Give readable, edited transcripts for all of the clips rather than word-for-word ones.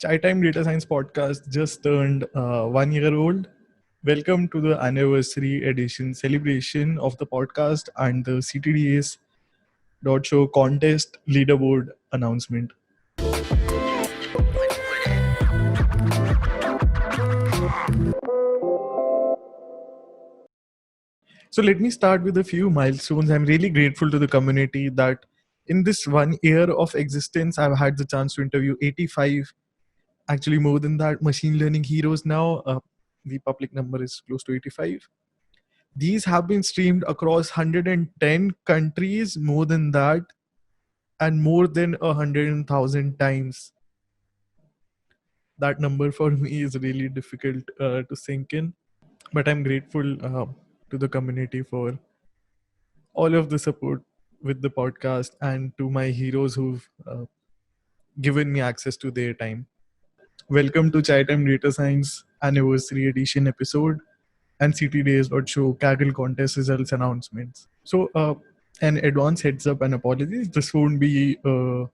Chai Time Data Science podcast just turned 1 year old. Welcome to the anniversary edition celebration of the podcast and the CTDS Show contest leaderboard announcement. So let me start with a few milestones. I'm really grateful to the community that in this 1 year of existence, I've had the chance to interview 85, actually more than that, machine learning heroes now. The public number is close to 85. These have been streamed across 110 countries, more than that, and more than 100,000 times. That number for me is really difficult to sink in, but I'm grateful to the community for all of the support with the podcast and to my heroes who've given me access to their time. Welcome to Chai Time Data Science Anniversary Edition episode and CTDays.show Kaggle contest results announcements. So, an advance heads up and apologies. This won't be a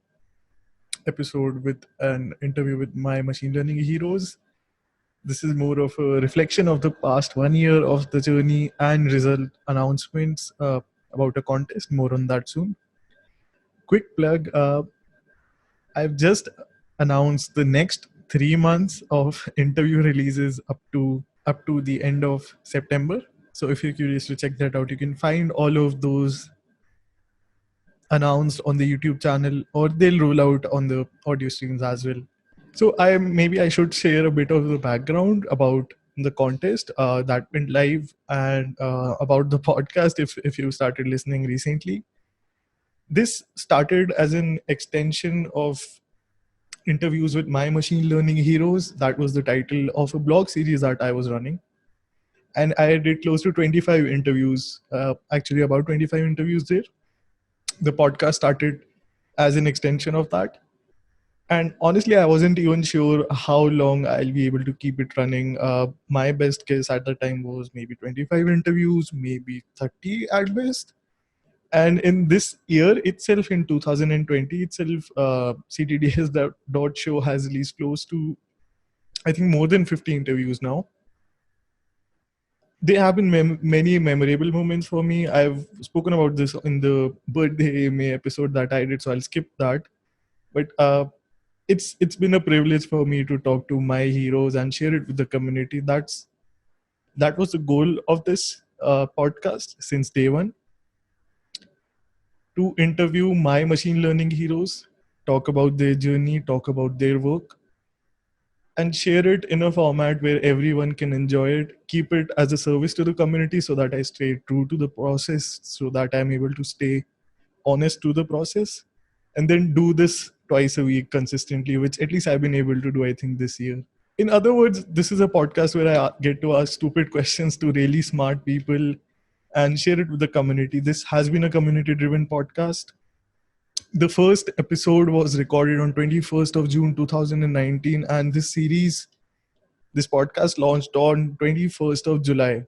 episode with an interview with my machine learning heroes. This is more of a reflection of the past 1 year of the journey and result announcements about a contest. More on that soon. Quick plug. I've just announced the next 3 months of interview releases up to the end of September. So if you're curious to check that out, you can find all of those announced on the YouTube channel, or they'll roll out on the audio streams as well. So I should share a bit of the background about the contest that went live and about the podcast if you started listening recently. This started as an extension of interviews with my machine learning heroes. That was the title of a blog series that I was running. And I did close to 25 interviews, actually about 25 interviews there. The podcast started as an extension of that. And honestly, I wasn't even sure how long I'll be able to keep it running. My best guess at the time was maybe 25 interviews, maybe 30 at best. And in this year itself, in 2020 itself, CTDS dot show has released close to, I think, more than 50 interviews now. There have been many memorable moments for me. I've spoken about this in the birthday May episode that I did, so I'll skip that. But it's been a privilege for me to talk to my heroes and share it with the community. That was the goal of this podcast since day one, to interview my machine learning heroes, talk about their journey, talk about their work, and share it in a format where everyone can enjoy it, keep it as a service to the community so that I stay true to the process, so that I'm able to stay honest to the process, and then do this twice a week consistently, which at least I've been able to do, I think, this year. In other words, this is a podcast where I get to ask stupid questions to really smart people and share it with the community. This has been a community driven podcast. The first episode was recorded on 21st of June 2019, and this podcast launched on 21st of July.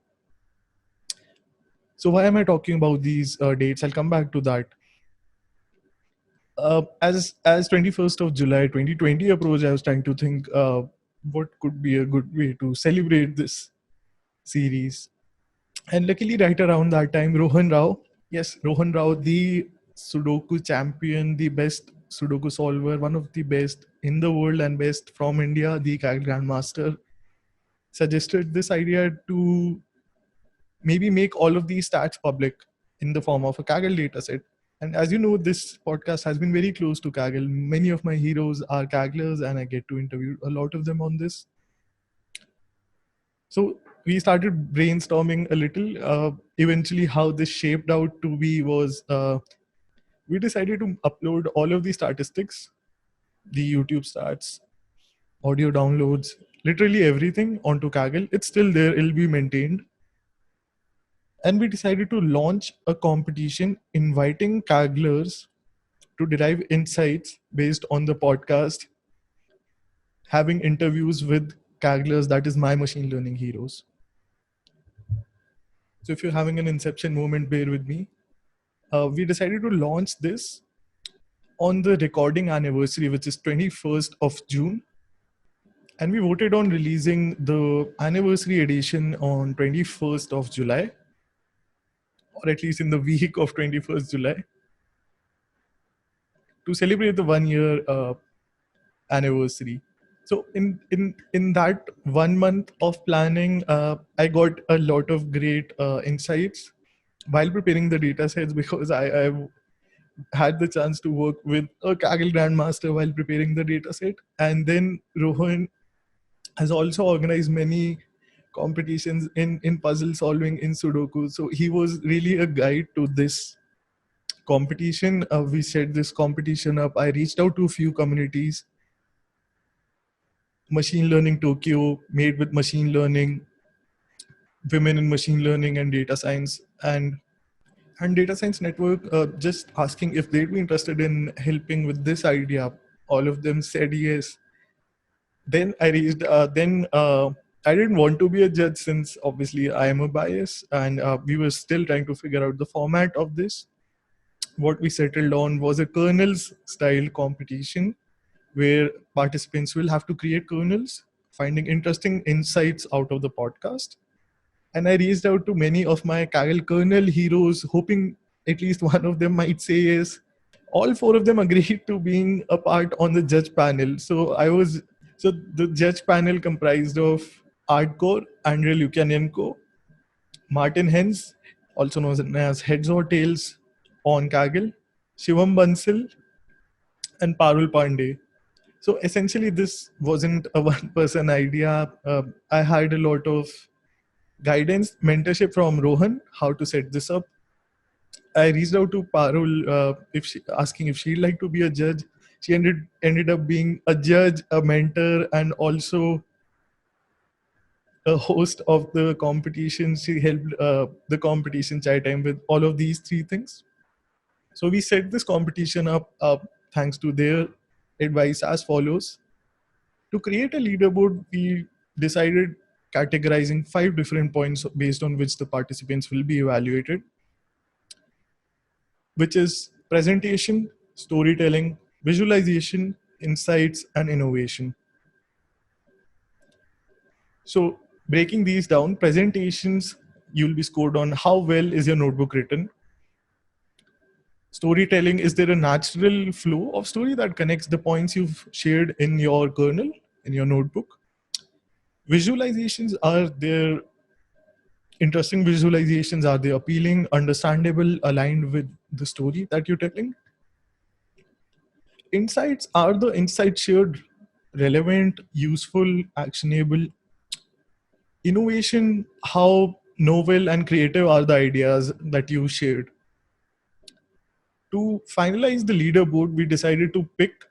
So why am I talking about these dates? I'll come back to that. As 21st of July 2020 approached, I was trying to think what could be a good way to celebrate this series. And luckily, right around that time, Rohan Rao, yes, Rohan Rao, the Sudoku champion, the best Sudoku solver, one of the best in the world and best from India, the Kaggle Grandmaster, suggested this idea to maybe make all of these stats public in the form of a Kaggle dataset. And as you know, this podcast has been very close to Kaggle. Many of my heroes are Kagglers, and I get to interview a lot of them on this. So we started brainstorming a little. Eventually, how this shaped out to be was we decided to upload all of the statistics, the YouTube stats, audio downloads, literally everything onto Kaggle. It's still there, it'll be maintained. And we decided to launch a competition inviting Kagglers to derive insights based on the podcast, having interviews with Kagglers, that is my machine learning heroes. So if you're having an inception moment, bear with me. We decided to launch this on the recording anniversary, which is 21st of June. And we voted on releasing the anniversary edition on 21st of July, or at least in the week of 21st July, to celebrate the 1 year anniversary. So in that 1 month of planning, I got a lot of great insights while preparing the data sets, because I had the chance to work with a Kaggle grandmaster while preparing the data set. And then Rohan has also organized many competitions in puzzle solving, in Sudoku. So he was really a guide to this competition. We set this competition up. I reached out to a few communities. Machine Learning Tokyo, Made with Machine Learning, Women in Machine Learning and Data Science, and Data Science Network, just asking if they'd be interested in helping with this idea. All of them said yes. Then I reached. I didn't want to be a judge, since obviously I am a bias, and we were still trying to figure out the format of this. What we settled on was a kernels style competition where participants will have to create kernels, finding interesting insights out of the podcast. And I reached out to many of my Kaggle kernel heroes, hoping at least one of them might say yes. All four of them agreed to being a part on the judge panel. So the judge panel comprised of Artcore, Andrei Lukyanenko, Martin Hens, also known as Heads or Tails on Kaggle, Shivam Bansal, and Parul Pandey. So essentially, this wasn't a one-person idea. I had a lot of guidance, mentorship from Rohan, how to set this up. I reached out to Parul, asking if she'd like to be a judge. She ended up being a judge, a mentor, and also a host of the competition. She helped the competition Chai Time with all of these three things. So we set this competition up thanks to their advice as follows. To create a leaderboard, we decided categorizing 5 different points based on which the participants will be evaluated, which is presentation, storytelling, visualization, insights, and innovation. So breaking these down, presentations, you'll be scored on how well is your notebook written. Storytelling, is there a natural flow of story that connects the points you've shared in your kernel, in your notebook? Visualizations, are there interesting visualizations? Are they appealing, understandable, aligned with the story that you're telling? Insights, are the insights shared relevant, useful, actionable? Innovation, how novel and creative are the ideas that you shared? To finalize the leaderboard, we decided to pick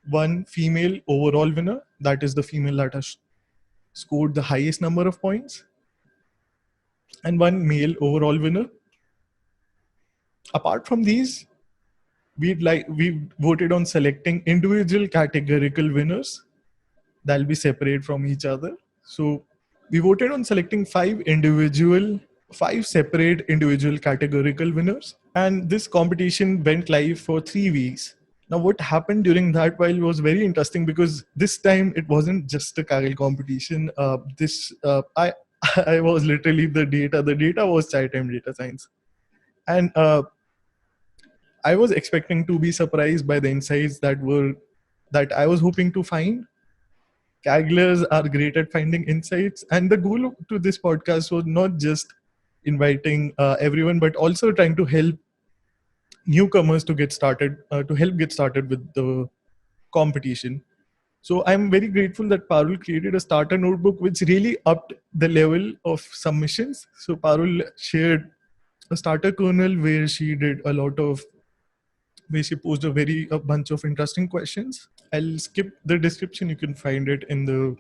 one female overall winner, that is the female that has scored the highest number of points, and one male overall winner. Apart from these, we voted on selecting individual categorical winners that'll be separate from each other. So we voted on selecting five separate individual categorical winners, and this competition went live for 3 weeks. Now, what happened during that while was very interesting, because this time it wasn't just a Kaggle competition. This I I was literally the data. The data was Chai Time Data Science, and I was expecting to be surprised by the insights that I was hoping to find. Kagglers are great at finding insights, and the goal to this podcast was not just inviting everyone, but also trying to help newcomers to get started, to help get started with the competition. So I'm very grateful that Parul created a starter notebook, which really upped the level of submissions. So Parul shared a starter kernel where she did a lot of, where she posed a bunch of interesting questions. I'll skip the description. You can find it in the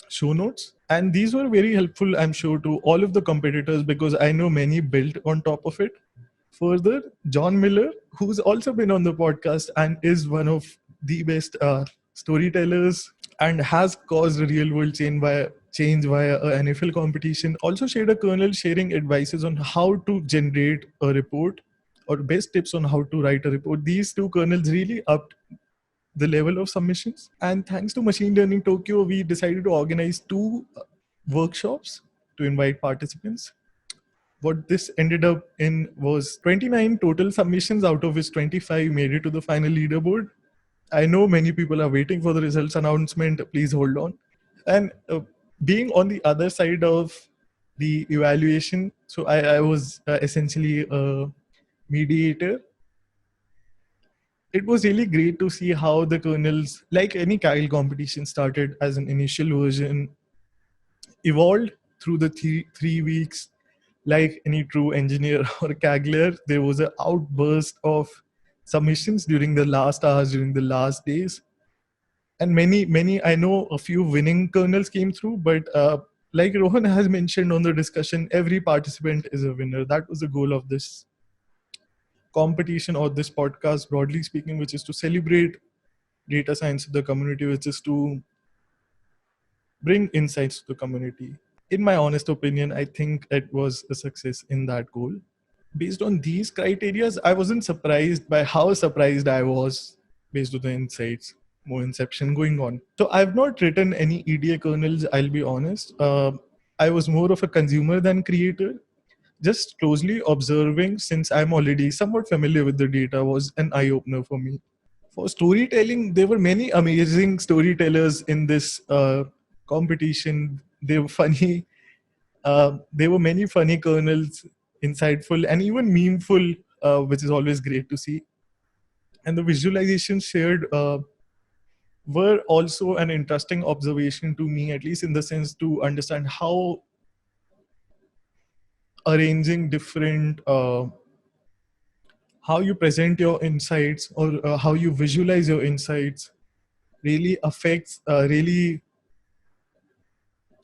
show notes. And these were very helpful, I'm sure, to all of the competitors, because I know many built on top of it. Further, John Miller, who's also been on the podcast and is one of the best storytellers and has caused a real world change via a NFL competition, also shared a kernel sharing advices on how to generate a report or best tips on how to write a report. These two kernels really upped the level of submissions. And thanks to Machine Learning Tokyo, we decided to organize two workshops to invite participants. What this ended up in was 29 total submissions, out of which 25 made it to the final leaderboard. I know many people are waiting for the results announcement. Please hold on. And being on the other side of the evaluation, so I was essentially a mediator. It was really great to see how the kernels, like any Kaggle competition, started as an initial version, evolved through the 3 weeks. Like any true engineer or Kaggler, there was an outburst of submissions during the last hours, during the last days. And many, I know a few winning kernels came through, but like Rohan has mentioned on the discussion, every participant is a winner. That was the goal of this competition or this podcast, broadly speaking, which is to celebrate data science to the community, which is to bring insights to the community. In my honest opinion, I think it was a success in that goal. Based on these criterias, I wasn't surprised by how surprised I was based on the insights. More inception going on. So I've not written any EDA kernels, I'll be honest. I was more of a consumer than creator. Just closely observing, since I'm already somewhat familiar with the data, was an eye opener for me. For storytelling, there were many amazing storytellers in this competition. They were funny. There were many funny kernels, insightful, and even memeful, which is always great to see. And the visualizations shared were also an interesting observation to me, at least in the sense to understand how arranging different how you present your insights or how you visualize your insights really affects really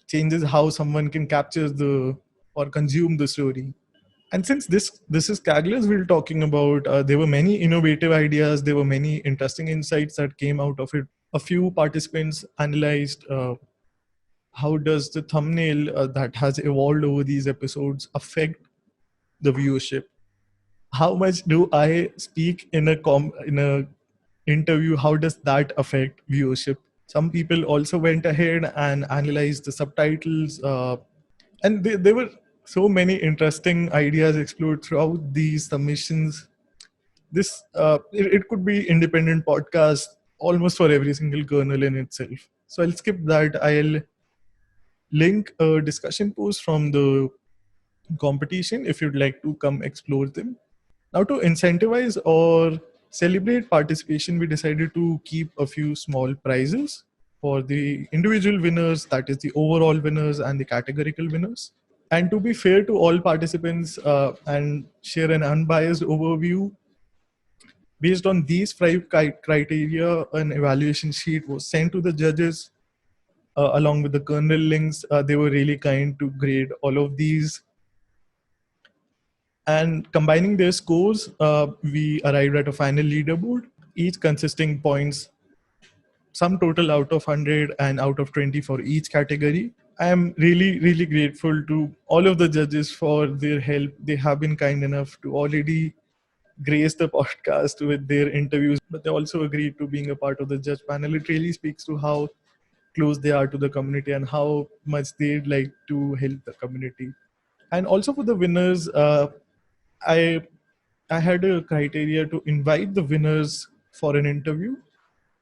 changes how someone can capture the or consume the story. And since this is Kagglers we're talking about, there were many innovative ideas, there were many interesting insights that came out of it. A few participants analyzed how does the thumbnail that has evolved over these episodes affect the viewership. How much do I speak in a interview? How does that affect viewership? Some people also went ahead and analyzed the subtitles, and there were so many interesting ideas explored throughout these submissions. This it could be independent podcast almost for every single kernel in itself. So I'll skip that. I'll link a discussion post from the competition if you'd like to come explore them. Now, to incentivize or celebrate participation, we decided to keep a few small prizes for the individual winners, that is, the overall winners and the categorical winners. And to be fair to all participants and share an unbiased overview, based on these five criteria, an evaluation sheet was sent to the judges along with the kernel links. They were really kind to grade all of these. And combining their scores, we arrived at a final leaderboard, each consisting points, some total out of 100 and out of 20 for each category. I am really, really grateful to all of the judges for their help. They have been kind enough to already grace the podcast with their interviews, but they also agreed to being a part of the judge panel. It really speaks to how close they are to the community and how much they'd like to help the community. And also for the winners, I I had a criteria to invite the winners for an interview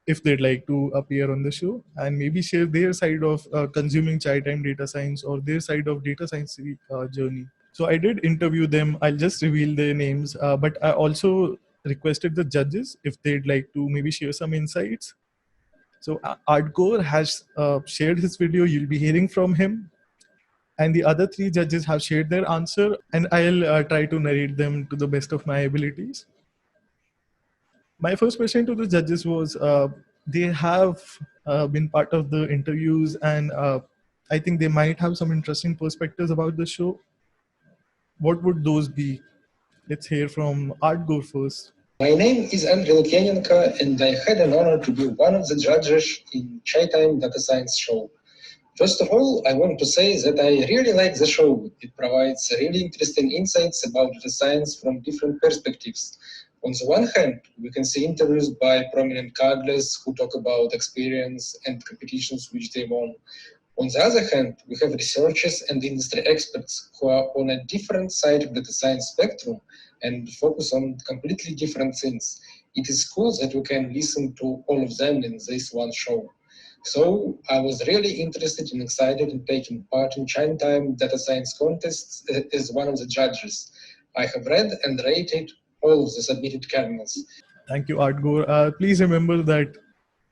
if they'd like to appear on the show and maybe share their side of consuming chai time data science or their side of data science journey. So I did interview them. I'll just reveal their names, but I also requested the judges if they'd like to maybe share some insights. So Artcore has shared his video. You'll be hearing from him. And the other three judges have shared their answer, and I'll try to narrate them to the best of my abilities. My first question to the judges was they have been part of the interviews, and I think they might have some interesting perspectives about the show. What would those be? Let's hear from Art Go first. My name is Andrei Lukyanenko, and I had an honor to be one of the judges in Chai Time Data Science Show. First of all, I want to say that I really like the show. It provides really interesting insights about data science from different perspectives. On the one hand, we can see interviews by prominent cadres who talk about experience and competitions which they won. On the other hand, we have researchers and industry experts who are on a different side of the data science spectrum and focus on completely different things. It is cool that we can listen to all of them in this one show. So I was really interested and excited in taking part in Chinatime Data Science contests as one of the judges. I have read and rated all of the submitted kernels. Thank you, Artgore. Please remember that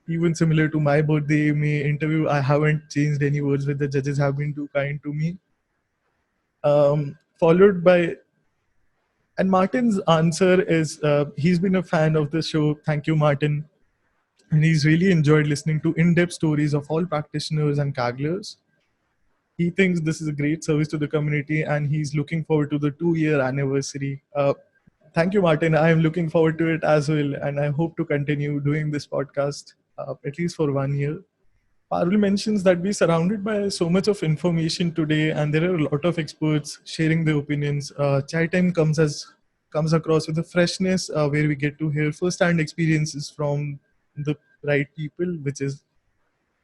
even similar to my birthday May interview, I haven't changed any words with the judges have been too kind to me. Followed by, and Martin's answer is he's been a fan of the show. Thank you, Martin. And he's really enjoyed listening to in-depth stories of all practitioners and Kaglers. He thinks this is a great service to the community and he's looking forward to the 2-year anniversary. Thank you, Martin. I am looking forward to it as well. And I hope to continue doing this podcast at least for 1 year. Parul mentions that we're surrounded by so much of information today, and there are a lot of experts sharing their opinions. Chai time comes across with a freshness where we get to hear first-hand experiences from the right people, which is,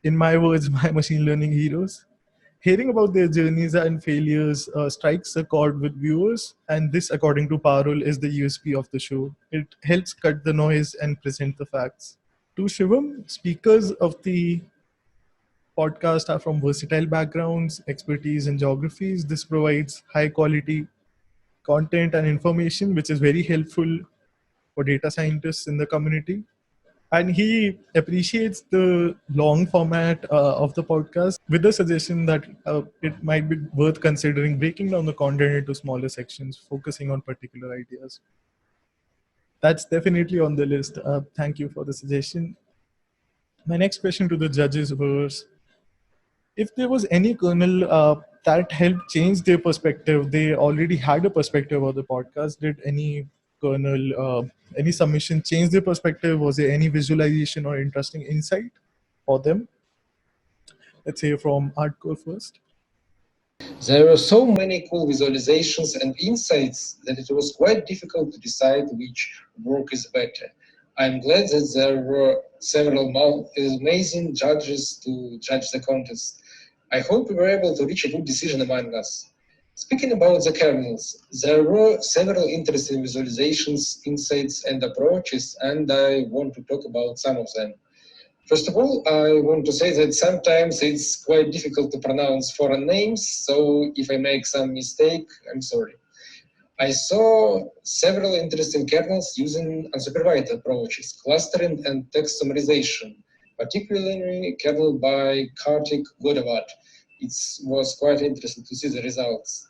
in my words, my machine learning heroes. Hearing about their journeys and failures strikes a chord with viewers, and this, according to Parul, is the USP of the show. It helps cut the noise and present the facts. To Shivam, speakers of the podcast are from versatile backgrounds, expertise, and geographies. This provides high quality content and information, which is very helpful for data scientists in the community. And he appreciates the long format of the podcast with the suggestion that it might be worth considering breaking down the content into smaller sections, focusing on particular ideas. That's definitely on the list. Thank you for the suggestion. My next question to the judges was, if there was any kernel that helped change their perspective, they already had a perspective of the podcast. Did any kernel, any submission change their perspective? Was there any visualization or interesting insight for them? Let's hear from Hardcore first. There were so many cool visualizations and insights that it was quite difficult to decide which work is better. I'm glad that there were several amazing judges to judge the contest. I hope we were able to reach a good decision among us. Speaking about the kernels, there were several interesting visualizations, insights, and approaches, and I want to talk about some of them. First of all, I want to say that sometimes it's quite difficult to pronounce foreign names, so if I make some mistake, I'm sorry. I saw several interesting kernels using unsupervised approaches, clustering and text summarization, particularly kernel by Kartik Godavat. It was quite interesting to see the results.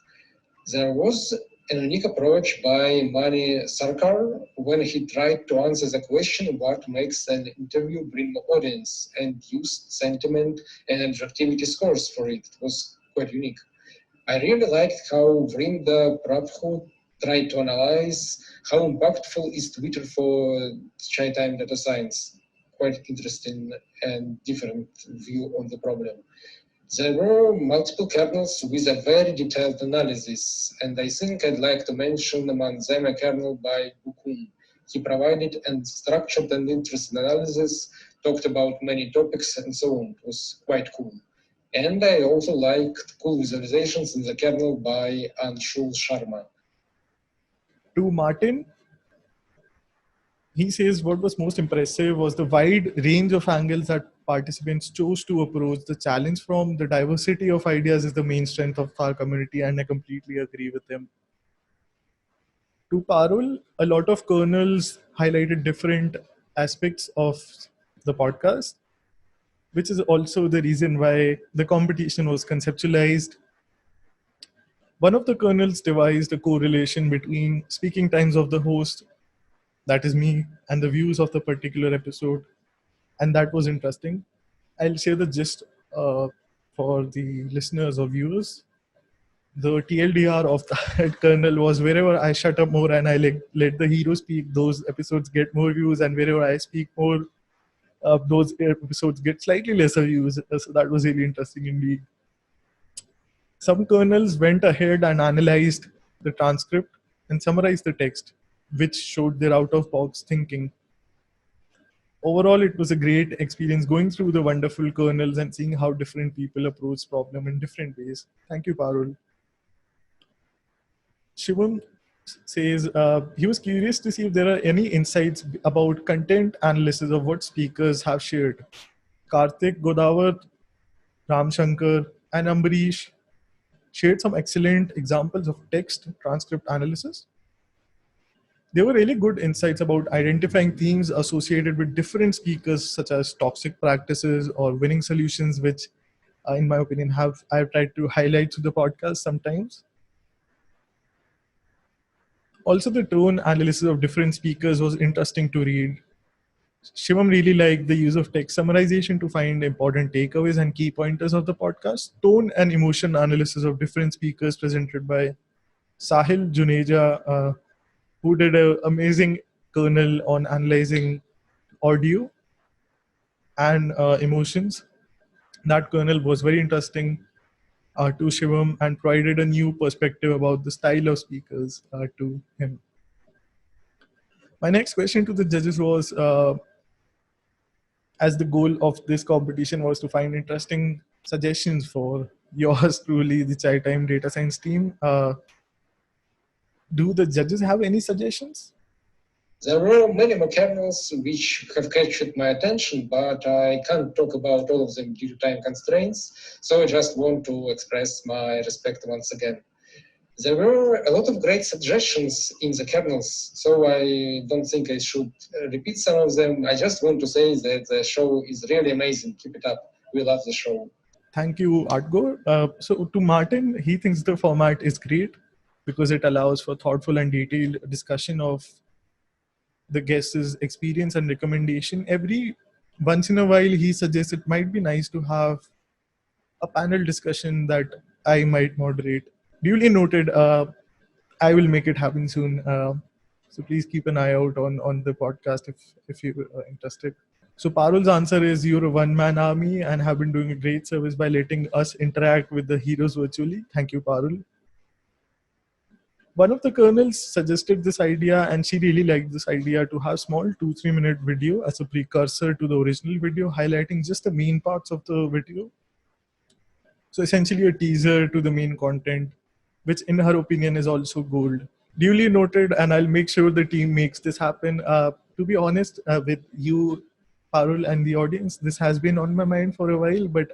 There was a unique approach by Mani Sarkar when he tried to answer the question what makes an interview bring audience and used sentiment and interactivity scores for it. It was quite unique. I really liked how Vrinda Prabhu tried to analyze how impactful is Twitter for Chai Time data science. Quite interesting and different view on the problem. There were multiple kernels with a very detailed analysis, and I think I'd like to mention among them a kernel by Bukun. He provided a structured and interesting analysis, talked about many topics, and so on. It was quite cool. And I also liked cool visualizations in the kernel by Anshul Sharma. To Martin, he says what was most impressive was the wide range of angles that participants chose to approach the challenge. From the diversity of ideas is the main strength of our community, and I completely agree with him. To Parul, a lot of kernels highlighted different aspects of the podcast, which is also the reason why the competition was conceptualized. One of the kernels devised a correlation between speaking times of the host, that is me, and the views of the particular episode, and that was interesting. I'll share the gist for the listeners or viewers. The TLDR of that kernel was wherever I shut up more and I let the hero speak, those episodes get more views, and wherever I speak more, those episodes get slightly lesser views. So that was really interesting indeed. Some kernels went ahead and analyzed the transcript and summarized the text. which showed their out of box thinking. Overall, it was a great experience going through the wonderful kernels and seeing how different people approach problem in different ways. Thank you, Parul. Shivam says he was curious to see if there are any insights about content analysis of what speakers have shared. Karthik, Godavar, Ram Shankar, and Ambarish shared some excellent examples of text transcript analysis. There were really good insights about identifying themes associated with different speakers, such as toxic practices or winning solutions, which, in my opinion, have I've tried to highlight through the podcast sometimes. Also, the tone analysis of different speakers was interesting to read. Shivam really liked the use of text summarization to find important takeaways and key pointers of the podcast. Tone and emotion analysis of different speakers presented by Sahil Juneja, who did an amazing kernel on analyzing audio and emotions. That kernel was very interesting to Shivam and provided a new perspective about the style of speakers to him. My next question to the judges was, as the goal of this competition was to find interesting suggestions for yours truly, the Chai Time Data Science team. Do the judges have any suggestions? There were many more kernels which have captured my attention, but I can't talk about all of them due to time constraints, so I just want to express my respect once again. There were a lot of great suggestions in the kernels, so I don't think I should repeat some of them. I just want to say that the show is really amazing. Keep it up. We love the show. Thank you, Artgor. So to Martin, he thinks the format is great because it allows for thoughtful and detailed discussion of the guest's experience and recommendation. Every once in a while, he suggests it might be nice to have a panel discussion that I might moderate. Duly noted. I will make it happen soon. So please keep an eye out on the podcast if you are interested. So Parul's answer is you're a one-man army and have been doing a great service by letting us interact with the heroes virtually. Thank you, Parul. One of the kernels suggested this idea, and she really liked this idea to have small 2-3 minute video as a precursor to the original video, highlighting just the main parts of the video. So essentially a teaser to the main content, which in her opinion is also gold. Duly noted, and I'll make sure the team makes this happen. To be honest with you, Parul, and the audience, this has been on my mind for a while, but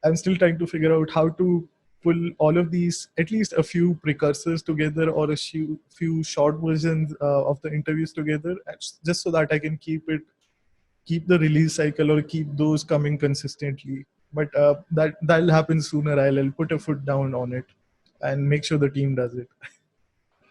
I'm still trying to figure out how to pull all of these, at least a few precursors together or a few short versions of the interviews together, just so that I can keep the release cycle or keep those coming consistently. But that'll happen sooner. I'll put a foot down on it and make sure the team does it.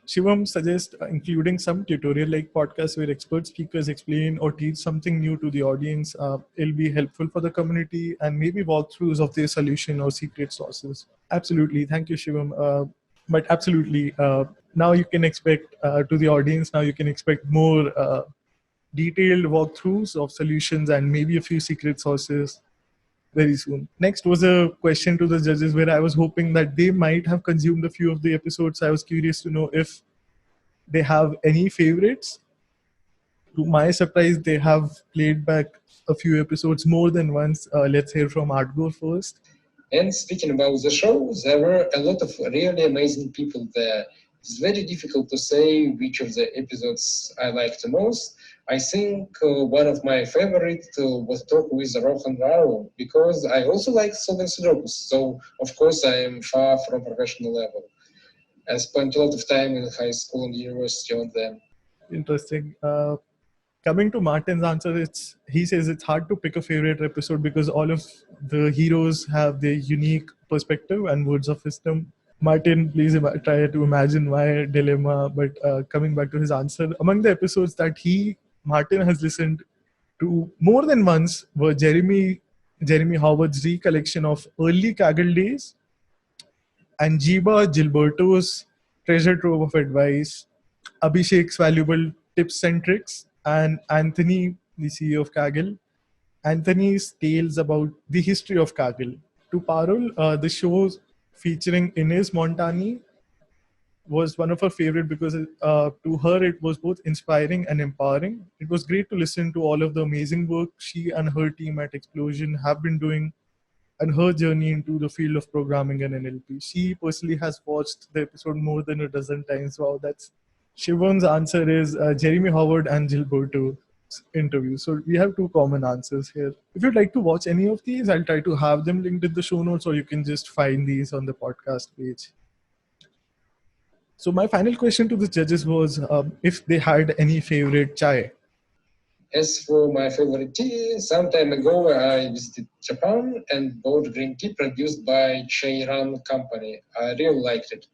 Shivam suggests including some tutorial-like podcasts where expert speakers explain or teach something new to the audience. It'll be helpful for the community and maybe walkthroughs of their solution or secret sources. Absolutely. Thank you, Shivam. But absolutely, now you can expect to the audience, now you can expect more detailed walkthroughs of solutions and maybe a few secret sources very soon. Next was a question to the judges where I was hoping that they might have consumed a few of the episodes. I was curious to know if they have any favorites. To my surprise, they have played back a few episodes more than once. Let's hear from Artgor first. And speaking about the show, there were a lot of really amazing people there. It's very difficult to say which of the episodes I liked the most. I think one of my favorite was talk with Rohan Rao because I also like Solven Sidropoulos. So of course I am far from professional level. I spent a lot of time in high school and university on them. Interesting. Coming to Martin's answer, he says it's hard to pick a favorite episode because all of the heroes have their unique perspective and words of wisdom. Martin, please try to imagine my dilemma. But coming back to his answer, among the episodes that Martin has listened to more than once were Jeremy Howard's recollection of early Kaggle days and Jiba Gilberto's treasure trove of advice, Abhishek's valuable tips and tricks, and Anthony, the CEO of Kaggle, Anthony's tales about the history of Kaggle. To Parul, the shows featuring Ines Montani was one of her favorite because to her it was both inspiring and empowering. It was great to listen to all of the amazing work she and her team at Explosion have been doing and her journey into the field of programming and NLP. She personally has watched the episode more than a dozen times. Wow, that's Shivan's answer is Jeremy Howard and Gilberto interview. So we have two common answers here. If you'd like to watch any of these, I'll try to have them linked in the show notes, or you can just find these on the podcast page. So my final question to the judges was if they had any favorite chai. As for my favorite tea, some time ago I visited Japan and bought green tea produced by Cheiran Company. I really liked it.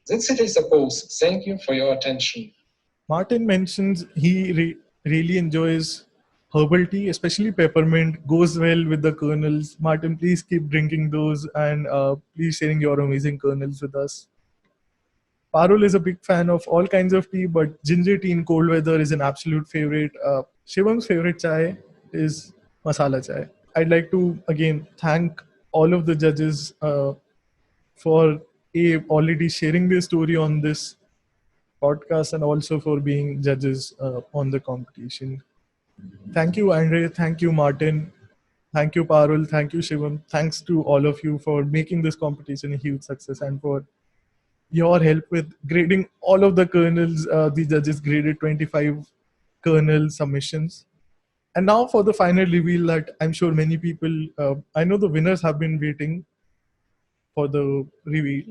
That's it, I suppose. Thank you for your attention. Martin mentions he really enjoys herbal tea, especially peppermint, goes well with the kernels. Martin, please keep drinking those and please sharing your amazing kernels with us. Parul is a big fan of all kinds of tea, but ginger tea in cold weather is an absolute favorite. Shivan's favorite chai is masala chai. I'd like to again thank all of the judges for already sharing their story on this podcast and also for being judges on the competition. Thank you, Andre. Thank you, Martin. Thank you, Parul. Thank you, Shivam. Thanks to all of you for making this competition a huge success and for your help with grading all of the kernels. The judges graded 25 kernel submissions. And now for the final reveal that I'm sure many people, I know the winners have been waiting for the reveal.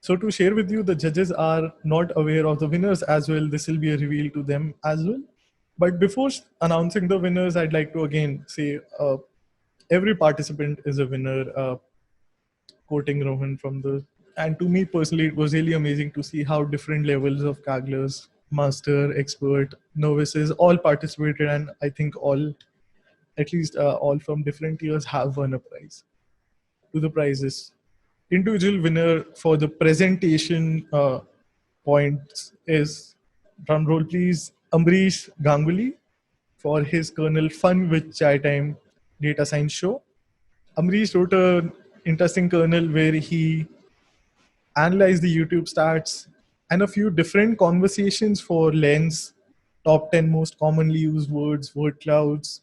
So to share with you, the judges are not aware of the winners as well. This will be a reveal to them as well. But before announcing the winners, I'd like to again say every participant is a winner. Quoting Rohan from the, and to me personally, it was really amazing to see how different levels of Kaglers, master, expert, novices, all participated, and I think all, at least all from different tiers, have won a prize. To the prizes, individual winner for the presentation points is, drum roll please, Amrish Ganguly for his kernel Fun with Chai Time data science show. Amrish wrote an interesting kernel where he analyzed the YouTube stats and a few different conversations for Lens, top 10 most commonly used words, word clouds,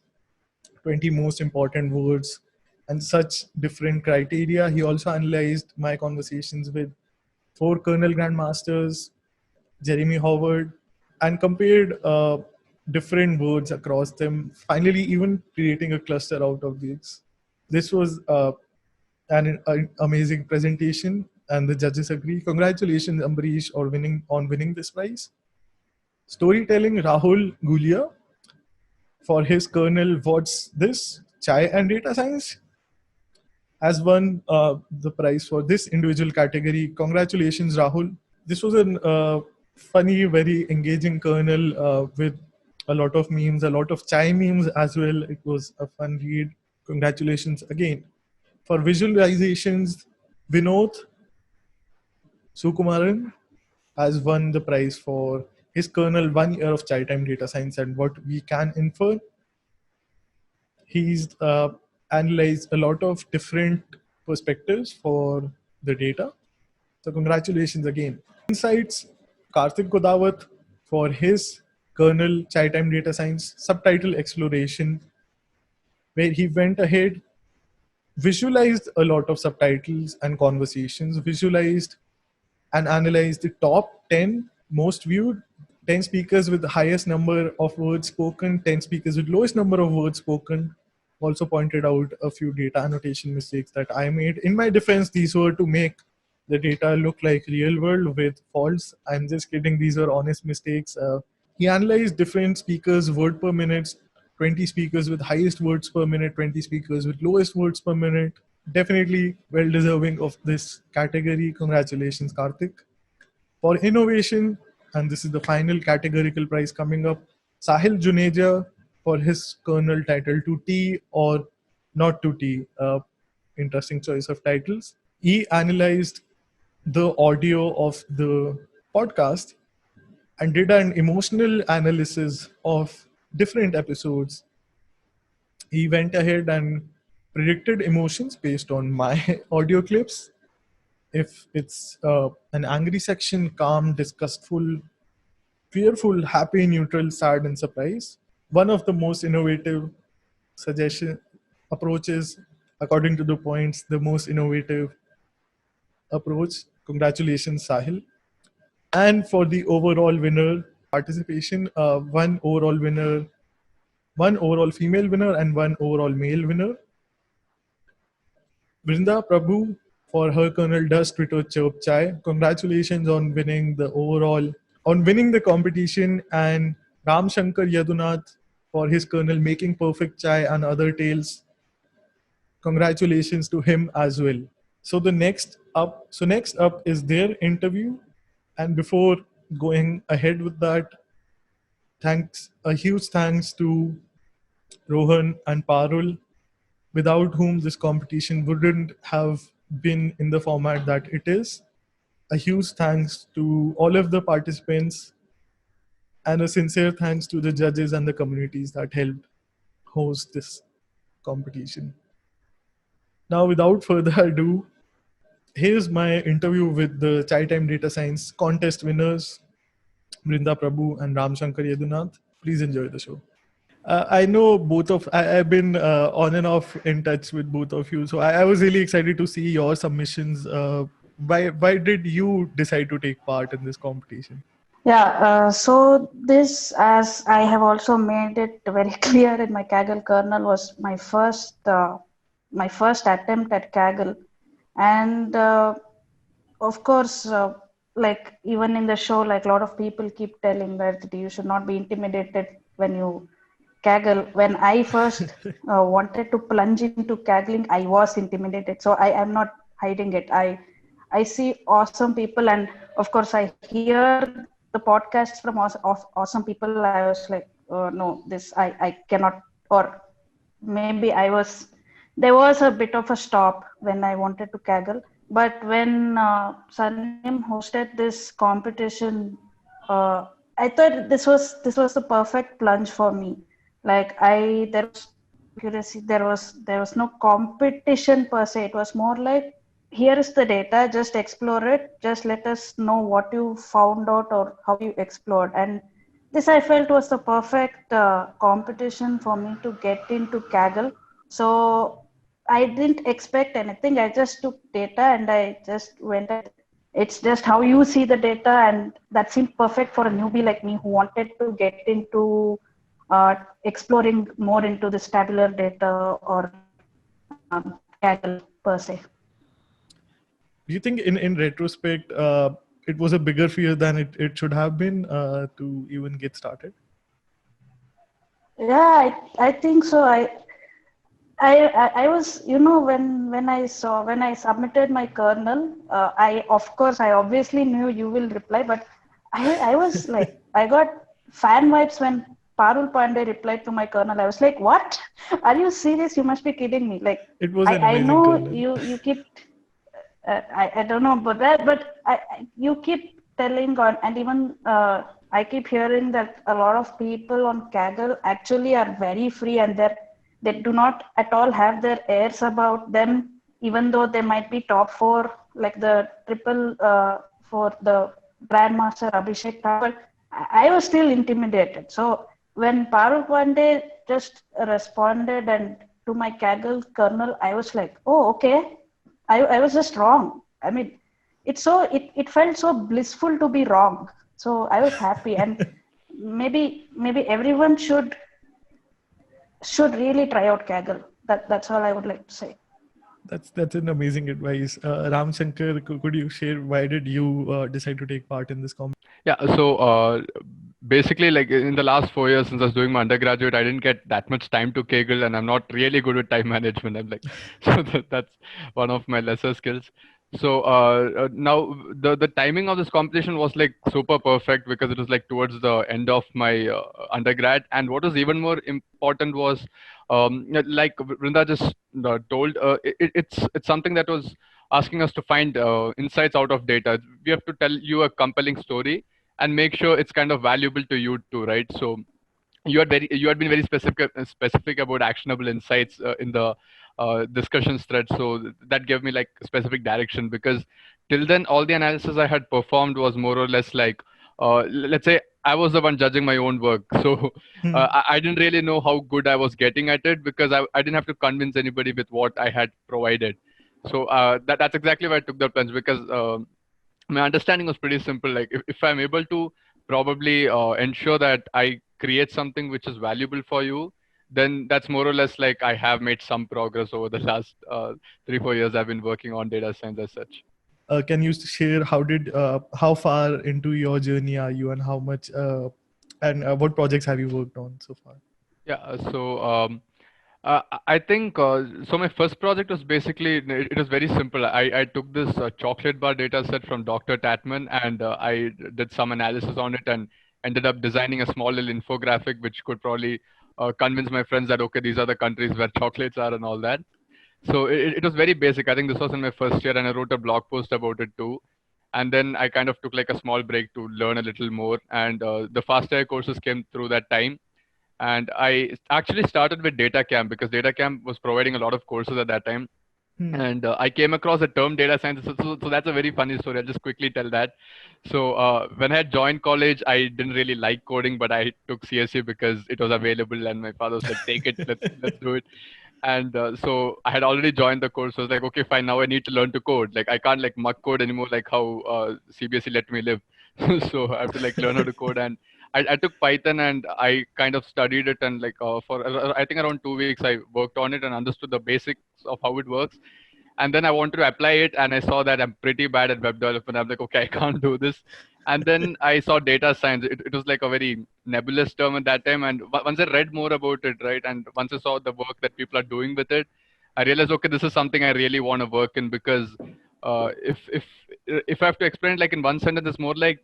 20 most important words, and such different criteria. He also analyzed my conversations with four kernel grandmasters, Jeremy Howard, and compared different words across them, finally, even creating a cluster out of these. This was an amazing presentation, and the judges agree. Congratulations, Ambarish, on winning this prize. Storytelling, Rahul Gulia for his kernel What's This? Chai and Data Science has won the prize for this individual category. Congratulations, Rahul. This was a funny, very engaging kernel with a lot of memes, a lot of chai memes as well. It was a fun read. Congratulations again. For visualizations, Vinod Sukumaran has won the prize for his kernel 1 year of chai time data science and what we can infer. He's analyzed a lot of different perspectives for the data. So congratulations again. Insights, Karthik Godawat for his kernel chai time data science subtitle exploration, where he went ahead, visualized a lot of subtitles and conversations, visualized and analyzed the top 10 most viewed, 10 speakers with the highest number of words spoken, 10 speakers with lowest number of words spoken. Also pointed out a few data annotation mistakes that I made. In my defense, these were to make the data look like real world with faults. I'm just kidding. These are honest mistakes. He analyzed different speakers word per minute, 20 speakers with highest words per minute, 20 speakers with lowest words per minute. Definitely well deserving of this category. Congratulations, Karthik. For innovation, and this is the final categorical prize coming up, Sahil Juneja for his kernel title To Tea or Not To Tea. Interesting choice of titles. He analyzed the audio of the podcast and did an emotional analysis of different episodes. He went ahead and predicted emotions based on my audio clips. if it's an angry section, calm, disgustful, fearful, happy, neutral, sad, and surprise. One of the most innovative suggestion approaches, according to the points, the most innovative approach. Congratulations, Sahil. And for the overall winner participation, one overall female winner, and one overall male winner. Brinda Prabhu for her Colonel Does Twitter Chirp Chai. Congratulations on winning the competition, and Ram Shankar Yadunath for his Colonel Making Perfect Chai and Other Tales. Congratulations to him as well. Next up is their interview, and before going ahead with that, a huge thanks to Rohan and Parul, without whom this competition wouldn't have been in the format that it is. A huge thanks to all of the participants, and a sincere thanks to the judges and the communities that helped host this competition. Now, without further ado, here's my interview with the Chai Time Data Science contest winners, Brinda Prabhu and Ram Shankar Yadunath. Please enjoy the show. I know I've been on and off in touch with both of you. So I was really excited to see your submissions. Why did you decide to take part in this competition? Yeah, so this, as I have also made it very clear in my Kaggle kernel, was my first attempt at Kaggle, and of course, like even in the show, like a lot of people keep telling that you should not be intimidated when you Kaggle. When I first wanted to plunge into Kaggling, I was intimidated. So I am not hiding it. I see awesome people, and of course, I hear the podcasts from awesome people. I was like, no, this I cannot. Or maybe there was a bit of a stop when I wanted to Kaggle. But when Sanim hosted this competition, I thought this was the perfect plunge for me. Like there was accuracy, there was no competition per se. It was more like, here is the data, just explore it, just let us know what you found out or how you explored. And this I felt was the perfect competition for me to get into Kaggle. So I didn't expect anything. I just took data and I just went at it. It's just how you see the data, and that seemed perfect for a newbie like me who wanted to get into exploring more into this tabular data or Kaggle per se. Do you think in retrospect, it was a bigger fear than it should have been to even get started? Yeah, I think so. I was, when I submitted my kernel, I obviously knew you will reply, but I was like, I got fan vibes when Parul Pandey replied to my kernel. I was like, what? Are you serious? You must be kidding me. Like, It was an I amazing know kernel. you keep, I don't know about that, but you keep telling on, and even I keep hearing that a lot of people on Kaggle actually are very free, and they do not at all have their airs about them, even though they might be top four, like the triple for the Grandmaster Abhishek Thapar. I was still intimidated. So when Parul Pandey just responded and to my Kaggle kernel, I was like, oh, okay. I was just wrong. I mean, it felt so blissful to be wrong. So I was happy, and maybe everyone should really try out Kaggle. That's all I would like to say. That's an amazing advice. Ram Shankar, could you share why did you decide to take part in this competition? Yeah, so basically, like in the last 4 years since I was doing my undergraduate, I didn't get that much time to Kaggle, and I'm not really good with time management. I'm like, so that's one of my lesser skills. So now the timing of this competition was like super perfect because it was like towards the end of my undergrad, and what was even more important was like Vrinda just told, it's something that was asking us to find insights out of data. We have to tell you a compelling story and make sure it's kind of valuable to you too, right? So you had been very specific about actionable insights in the discussions thread, so that gave me like specific direction, because till then, all the analysis I had performed was more or less like, let's say I was the one judging my own work. So Hmm. I didn't really know how good I was getting at it because I didn't have to convince anybody with what I had provided. So that's exactly why I took the plunge, because my understanding was pretty simple. Like if I'm able to probably ensure that I create something which is valuable for you, then that's more or less like I have made some progress over the last 3-4 years I've been working on data science as such. Can you share how far into your journey are you, and how much and what projects have you worked on so far? Yeah, I think so. My first project was basically it was very simple. I took this chocolate bar data set from Dr. Tatman, and I did some analysis on it and ended up designing a small little infographic which could probably convince my friends that okay, these are the countries where chocolates are and all that. So it was very basic. I think this was in my first year, and I wrote a blog post about it too. And then I kind of took like a small break to learn a little more. And the FastAI courses came through that time. And I actually started with DataCamp because DataCamp was providing a lot of courses at that time. Hmm. And I came across the term data science. So that's a very funny story. I'll just quickly tell that. So when I had joined college, I didn't really like coding, but I took CSE because it was available, and my father was like, "Take it, let's do it." And so I had already joined the course. So I was like, okay, fine. Now I need to learn to code. Like I can't like muck code anymore, like how CBSE let me live. So I have to like learn how to code. And I took Python and I kind of studied it. And like for I think around 2 weeks, I worked on it and understood the basics of how it works. And then I wanted to apply it, and I saw that I'm pretty bad at web development. I'm like, okay, I can't do this. And then I saw data science. It was like a very nebulous term at that time. And once I read more about it, right, and once I saw the work that people are doing with it, I realized, okay, this is something I really want to work in, because if I have to explain it like in one sentence, it's more like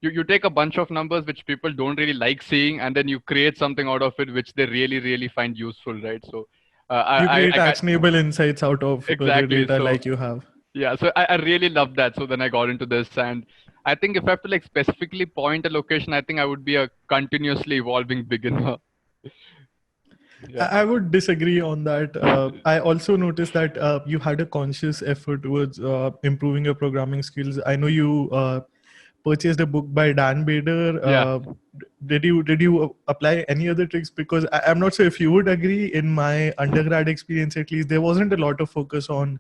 you take a bunch of numbers which people don't really like seeing, and then you create something out of it which they really really find useful, right? So You create I got actionable insights out of the exactly. data So like you have. yeah, so I really love that. So then I got into this, and I think if I have to like specifically point a location, I think I would be a continuously evolving beginner. Yeah. I would disagree on that. I also noticed that you had a conscious effort towards improving your programming skills. I know you purchased a book by Dan Bader. Yeah. Did you apply any other tricks? Because I'm not sure if you would agree. In my undergrad experience, at least, there wasn't a lot of focus on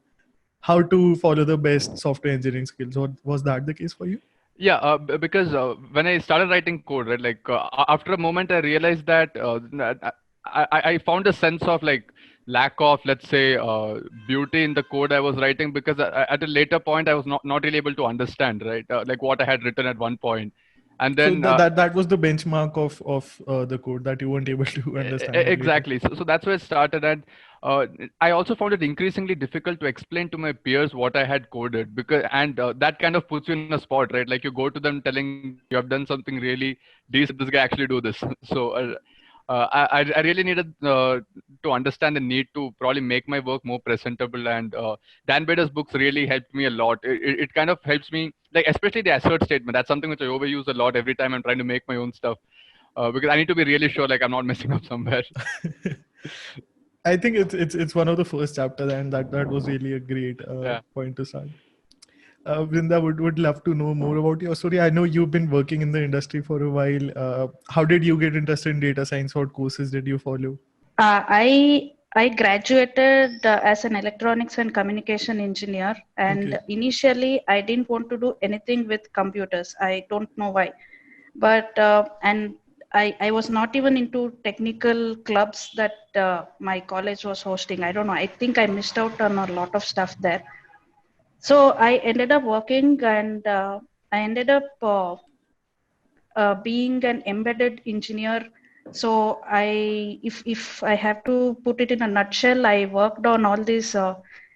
how to follow the best software engineering skills. Or was that the case for you? Yeah, because when I started writing code, right, like after a moment, I realized that I found a sense of like lack of, let's say, beauty in the code I was writing, because at a later point, I was not really able to understand, right, like what I had written at one point. And So then that was the benchmark of the code that you weren't able to understand it later. Exactly. So that's where it started. And uh, I also found it increasingly difficult to explain to my peers what I had coded, because and that kind of puts you in a spot, right? Like you go to them telling you have done something really decent. This guy actually do this. So I really needed to understand the need to probably make my work more presentable. And Dan Bader's books really helped me a lot. It kind of helps me, like especially the assert statement. That's something which I overuse a lot every time I'm trying to make my own stuff, because I need to be really sure like I'm not messing up somewhere. I think it's one of the first chapters, and that was really a great Yeah. point to start. Vrinda would love to know more about your story. I know you've been working in the industry for a while. How did you get interested in data science? What courses did you follow? I graduated as an electronics and communication engineer, and Okay. initially I didn't want to do anything with computers. I don't know why, but and I was not even into technical clubs that my college was hosting. I don't know. I think I missed out on a lot of stuff there. So I ended up working, and I ended up being an embedded engineer. So if I have to put it in a nutshell, I worked on all these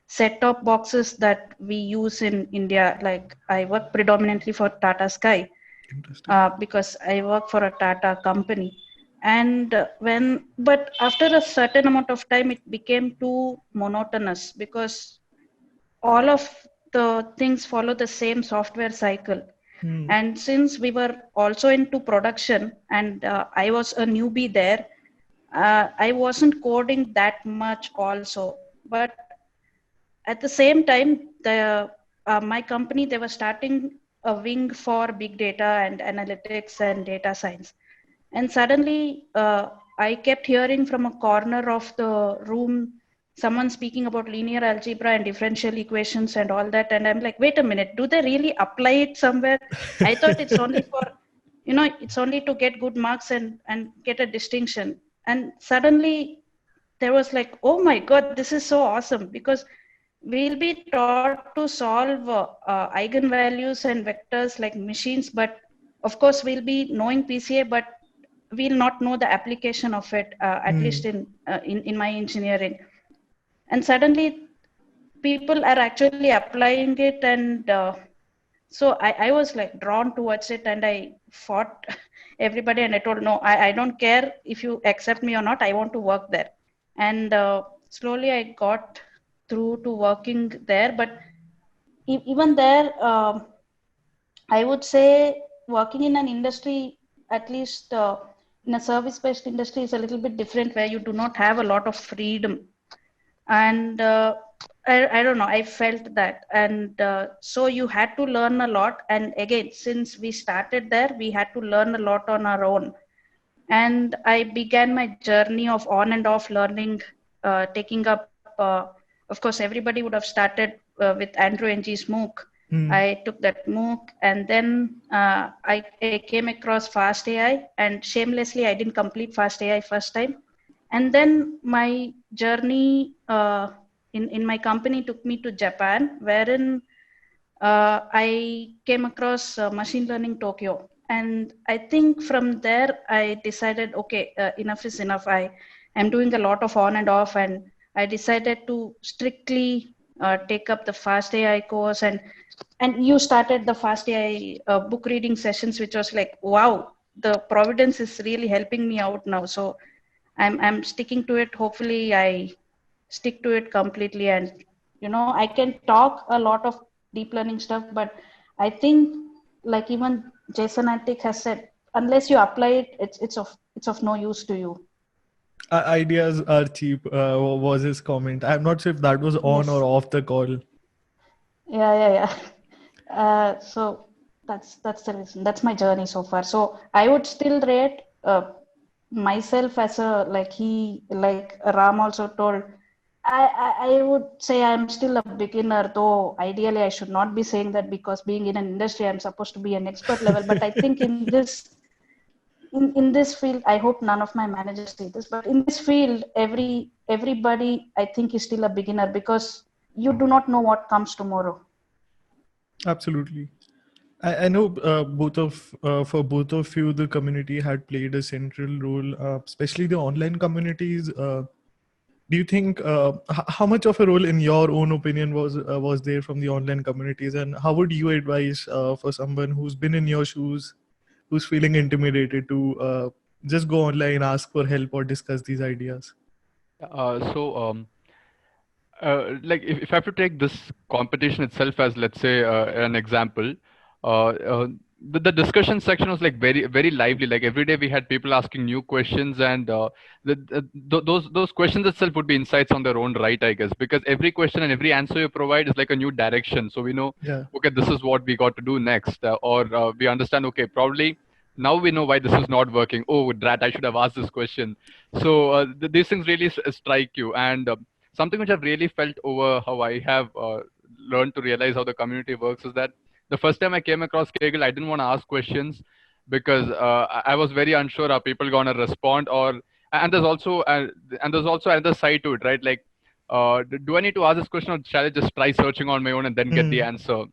set-top boxes that we use in India. Like I work predominantly for Tata Sky Interesting. because I work for a Tata company. And but after a certain amount of time, it became too monotonous because all of the things follow the same software cycle. Hmm. And since we were also into production, and I was a newbie there, I wasn't coding that much also. But at the same time, my company, they were starting a wing for big data and analytics and data science. And suddenly, I kept hearing from a corner of the room someone speaking about linear algebra and differential equations and all that. And I'm like, wait a minute, do they really apply it somewhere? I thought it's only for, it's only to get good marks and get a distinction. And suddenly there was like, oh my God, this is so awesome, because we'll be taught to solve eigenvalues and vectors like machines, but of course we'll be knowing PCA, but we'll not know the application of it, at least in my engineering. And suddenly people are actually applying it, and so I was like drawn towards it, and I fought everybody, and I told, no, I don't care if you accept me or not, I want to work there. And slowly I got through to working there. But even there, I would say working in an industry, at least in a service-based industry, is a little bit different, where you do not have a lot of freedom. And I don't know, I felt that. And so you had to learn a lot. And again, since we started there, we had to learn a lot on our own. And I began my journey of on and off learning, taking up, of course, everybody would have started with Andrew Ng's MOOC. I took that MOOC, and then I came across FastAI, and shamelessly, I didn't complete FastAI first time. And then my journey in my company took me to Japan, wherein I came across Machine Learning Tokyo. And I think from there, I decided, okay, enough is enough. I'm doing a lot of on and off, and I decided to strictly take up the FastAI course. And you started the FastAI book reading sessions, which was like, wow, the Providence is really helping me out now. So I'm sticking to it. Hopefully I stick to it completely. And, I can talk a lot of deep learning stuff, but I think, like even Jason Antic has said, unless you apply it, it's of no use to you. Ideas are cheap, was his comment. I'm not sure if that was on or off the call. Yeah. So that's the reason. That's my journey so far. So I would still rate myself as like Ram also told, I would say I'm still a beginner, though ideally I should not be saying that, because being in an industry, I'm supposed to be an expert level. But I think in this field, I hope none of my managers see this, but in this field, everybody I think is still a beginner, because you do not know what comes tomorrow. Absolutely. I know for both of you, the community had played a central role, especially the online communities. Do you think how much of a role, in your own opinion, was there from the online communities, and how would you advise for someone who's been in your shoes, who's feeling intimidated, to just go online, ask for help, or discuss these ideas? Like if I have to take this competition itself as, let's say, an example, the discussion section was like very very lively. Like every day we had people asking new questions, and those questions itself would be insights on their own right, I guess, because every question and every answer you provide is like a new direction. So we know, okay, this is what we got to do next, or we understand, okay, probably now we know why this is not working. Oh, drat, I should have asked this question. So these things really strike you. And something which I've really felt over how I have learned to realize how the community works is that the first time I came across Kaggle, I didn't want to ask questions, because I was very unsure, are people going to respond, or and there's also another side to it, right? Like, do I need to ask this question, or shall I just try searching on my own and then get the answer?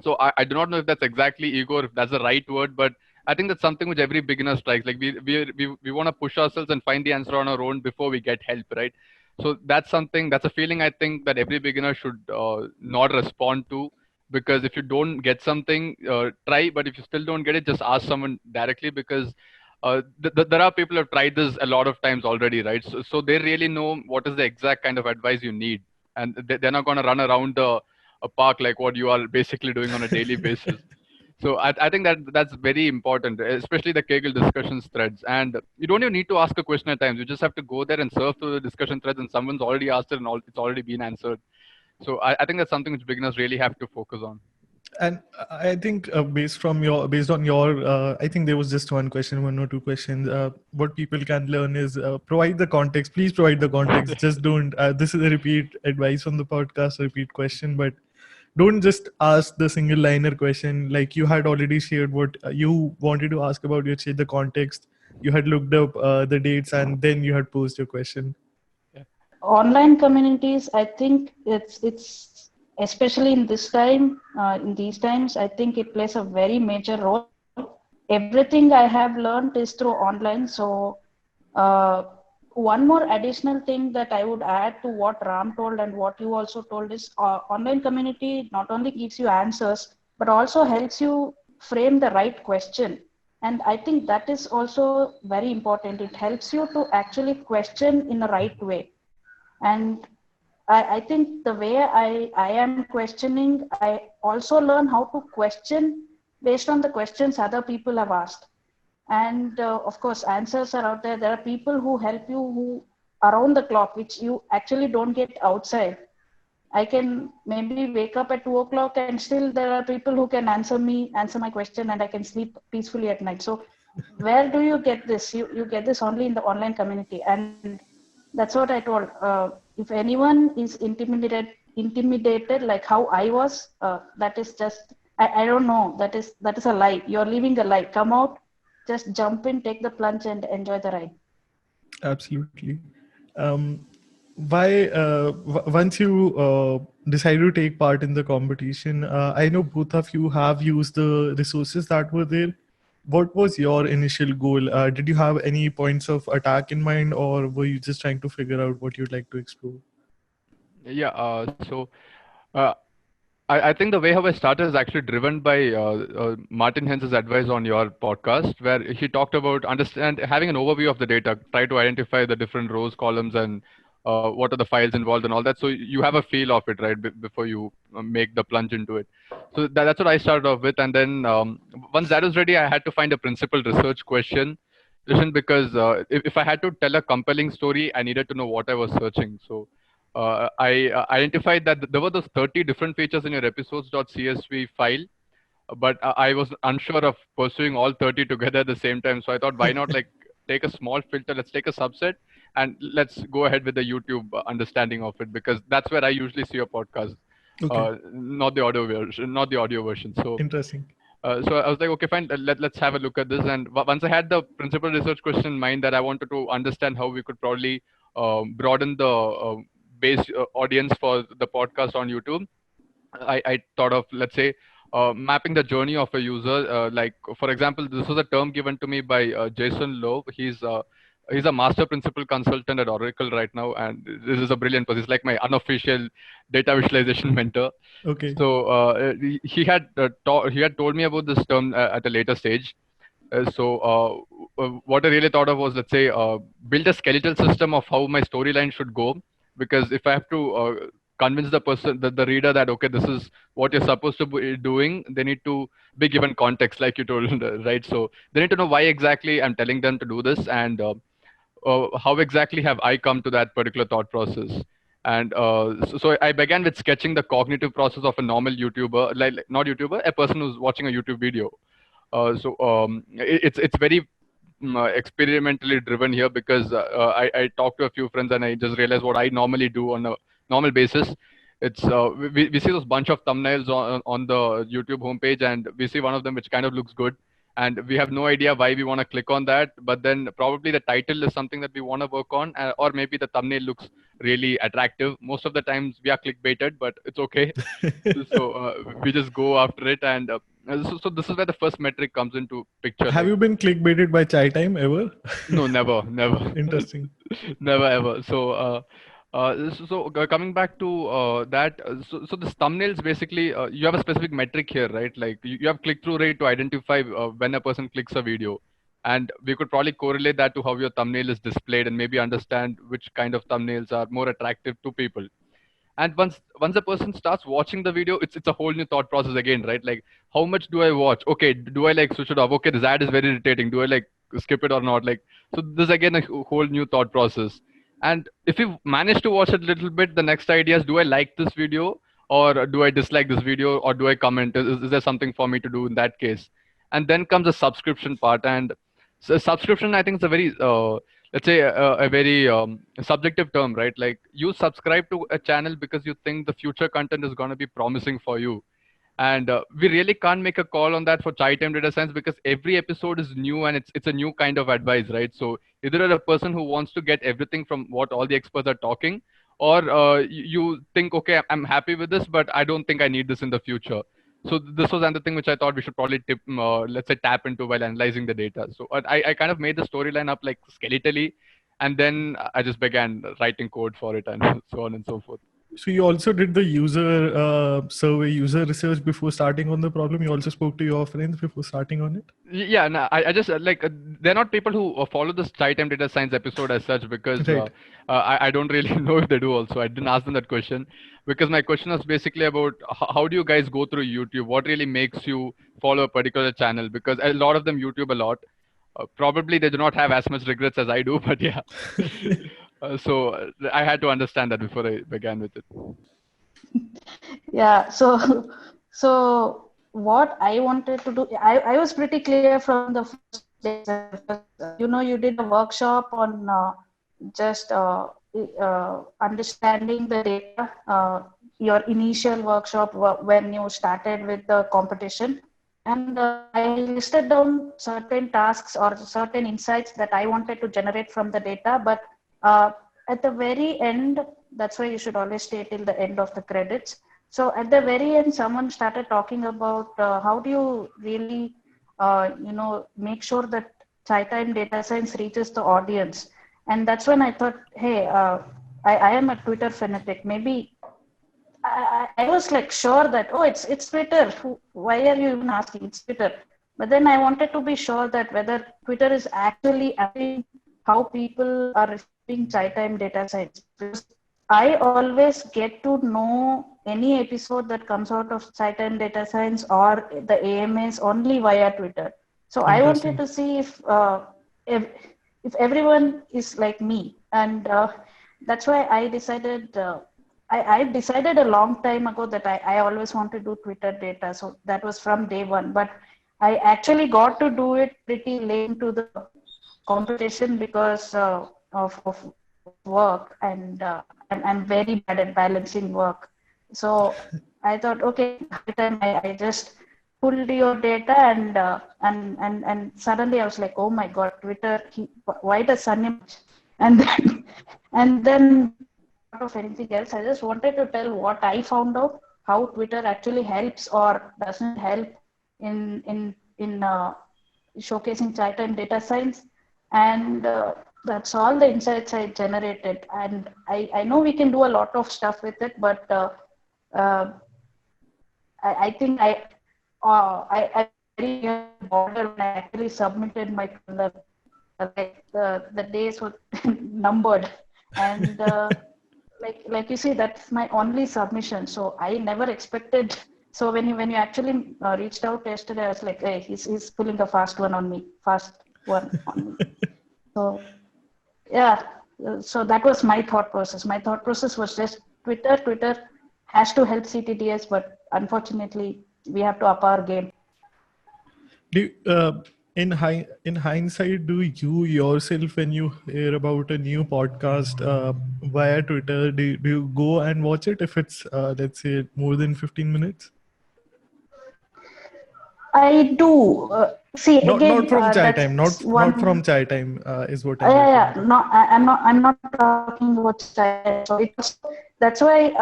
So I do not know if that's exactly ego, or if that's the right word, but I think that's something which every beginner strikes. Like we want to push ourselves and find the answer on our own before we get help, right? So that's a feeling I think that every beginner should not respond to, because if you don't get something, try, but if you still don't get it, just ask someone directly, because there are people who have tried this a lot of times already, right? So they really know what is the exact kind of advice you need, and they're not going to run around a park like what you are basically doing on a daily basis. So I think that's very important, especially the Kaggle discussions threads. And you don't even need to ask a question at times. You just have to go there and surf through the discussion threads, and someone's already asked it, and it's already been answered. So I think that's something which beginners really have to focus on. And I think based on your, I think there was just one or two questions. What people can learn is provide the context. Please provide the context. Just don't. This is a repeat advice on the podcast, a repeat question, but don't just ask the single liner question. Like you had already shared what you wanted to ask about. You had shared the context. You had looked up the dates, and then you had posed your question. Online communities, I think it's especially in this time, in these times, I think it plays a very major role. Everything I have learned is through online. So uh, one more additional thing that I would add to what Ram told and what you also told is online community not only gives you answers, but also helps you frame the right question. And I think that is also very important. It helps you to actually question in the right way. And I think the way I am questioning, I also learn how to question based on the questions other people have asked. And of course, answers are out there. There are people who help you who around the clock, which you actually don't get outside. I can maybe wake up at 2 o'clock and still there are people who can answer my question, and I can sleep peacefully at night. So where do you get this? You get this only in the online community. And that's what I told. If anyone is intimidated like how I was, that is just, I don't know. That is a lie. You're living a lie. Come out, just jump in, take the plunge, and enjoy the ride. Absolutely. Um, once you decide to take part in the competition, I know both of you have used the resources that were there. What was your initial goal? Did you have any points of attack in mind, or were you just trying to figure out what you'd like to explore? Yeah. So uh, I think the way how I started is actually driven by Martin Hens's advice on your podcast, where he talked about understand having an overview of the data, try to identify the different rows, columns, and what are the files involved and all that. So you have a feel of it, right, before you make the plunge into it. So that's what I started off with, and then once that was ready, I had to find a principal research question. Listen, because if I had to tell a compelling story, I needed to know what I was searching. So I identified that there were those 30 different features in your episodes.csv file, but I was unsure of pursuing all 30 together at the same time. So I thought, why not like take a small filter? Let's take a subset and let's go ahead with the YouTube understanding of it, because that's where I usually see a podcast, Okay, not the audio version, not the audio version. So interesting. so I was like, okay, fine, let's have a look at this. And once I had the principal research question in mind, that I wanted to understand how we could probably broaden the base audience for the podcast on YouTube, I thought of, let's say, mapping the journey of a user. Like, for example, this was a term given to me by Jason Lowe. He's a master principal consultant at Oracle right now, and this is a brilliant person. He's like my unofficial data visualization mentor. Okay. So he had told me about this term at a later stage. What I really thought of was, let's say, build a skeletal system of how my storyline should go. Because if I have to convince the person, the reader, that okay, this is what you're supposed to be doing, they need to be given context, like you told, right? So they need to know why exactly I'm telling them to do this, and how exactly have I come to that particular thought process. And so I began with sketching the cognitive process of a normal YouTuber, like not YouTuber, a person who's watching a YouTube video. It's very experimentally driven here, because I talked to a few friends and I just realized what I normally do on a normal basis. It's we see those bunch of thumbnails on the YouTube homepage, and we see one of them which kind of looks good, and we have no idea why we want to click on that. But then probably the title is something that we want to work on, or maybe the thumbnail looks really attractive. Most of the times we are clickbaited, but it's okay. So we just go after it, and so this is where the first metric comes into picture. Have you been clickbaited by Chai Time ever? No, never, never. Interesting. Never ever. Coming back to that, so this thumbnails basically, you have a specific metric here, right? Like you have click-through rate to identify when a person clicks a video, and we could probably correlate that to how your thumbnail is displayed, and maybe understand which kind of thumbnails are more attractive to people. And once the person starts watching the video, it's a whole new thought process again, right? Like, how much do I watch? Okay, do I like switch it off? Okay, this ad is very irritating. Do I like skip it or not? Like, so this again a whole new thought process. And if you manage to watch it a little bit, the next idea is, do I like this video, or do I dislike this video, or do I comment? Is there something for me to do in that case? And then comes the subscription part. And so subscription, I think, is a very let's say a very subjective term, right? Like, you subscribe to a channel because you think the future content is going to be promising for you. And we really can't make a call on that for Chai Time Data Science, because every episode is new, and it's a new kind of advice, right? So either you're a person who wants to get everything from what all the experts are talking, or you think, okay, I'm happy with this, but I don't think I need this in the future. So this was another thing which I thought we should probably let's say tap into while analyzing the data. So I kind of made the storyline up like skeletally, and then I just began writing code for it, and so on and so forth. So you also did the user survey, user research before starting on the problem. You also spoke to your friends before starting on it. Yeah, no, I just like they're not people who follow this Chai Time Data Science episode as such, because Right. I don't really know if they do also. I didn't ask them that question, because my question was basically about how do you guys go through YouTube? What really makes you follow a particular channel? Because a lot of them YouTube a lot. Probably they do not have as much regrets as I do, but yeah. So I had to understand that before I began with it. Yeah, so what I wanted to do, I was pretty clear from the first day. You did a workshop on just understanding the data, your initial workshop when you started with the competition. And I listed down certain tasks or certain insights that I wanted to generate from the data. But at the very end, that's why you should always stay till the end of the credits. So at the very end, someone started talking about how do you really, make sure that Chai Time Data Science reaches the audience. And that's when I thought, hey, I am a Twitter fanatic. Maybe I was like sure that, oh, it's Twitter. Why are you even asking? It's Twitter. But then I wanted to be sure that whether Twitter is actually affecting how people are receiving Chai Time Data Science. Because I always get to know any episode that comes out of Chai Time Data Science or the AMAs only via Twitter. So I wanted Interesting. to see if everyone is like me, and that's why I decided. I decided a long time ago that I always want to do Twitter data. So that was from day one. But I actually got to do it pretty late into the competition because of work, and I'm very bad at balancing work. So I thought, okay, every time I just pulled your data, and suddenly I was like, oh my God, Twitter, why does Sunny? And then, and then of anything else. I just wanted to tell what I found out, how Twitter actually helps or doesn't help in showcasing Chai Time Data Science, and that's all the insights I generated. And I know we can do a lot of stuff with it, but uh, I think I very bothered when I actually submitted my kernel. Like the days were numbered, and like you see, that's my only submission. So I never expected. So when you actually reached out yesterday, I was like, hey, he's pulling a fast one on me. So yeah, so that was my thought process. My thought process was just Twitter has to help CTDS, but unfortunately we have to up our game. Do in hindsight, do you yourself, when you hear about a new podcast via Twitter, do you go and watch it if it's let's say more than 15 minutes? I do. See Not again. from Chai That's Time, not from one. Chai Time is what I'm referring Yeah. to. No, I'm not talking about style. So that's why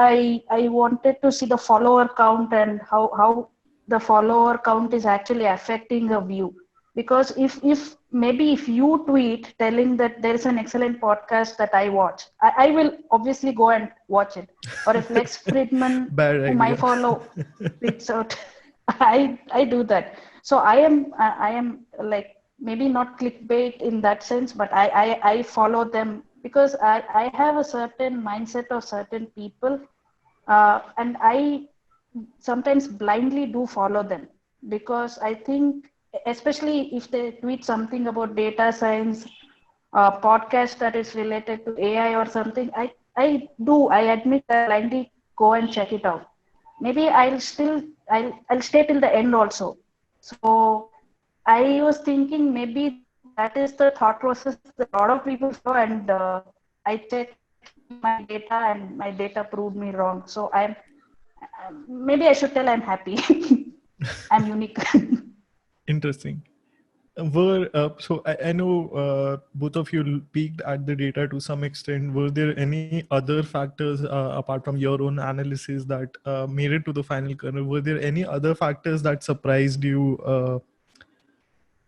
I wanted to see the follower count and how the follower count is actually affecting a view. Because if maybe if you tweet telling that there is an excellent podcast that I watch, I will obviously go and watch it. Or if Lex Friedman, Bad whom I idea. follow, tweets out, I do that. So I am like maybe not clickbait in that sense, but I follow them because I have a certain mindset of certain people, and I sometimes blindly do follow them because I think, especially if they tweet something about data science podcast that is related to AI or something, I admit I blindly go and check it out. Maybe I'll stay till the end also. So I was thinking maybe that is the thought process that a lot of people follow, and I checked my data, and my data proved me wrong. So maybe I should tell I'm happy. I'm unique. Interesting. I know both of you peeked at the data to some extent. Were there any other factors apart from your own analysis that made it to the final kernel? Were there any other factors that surprised you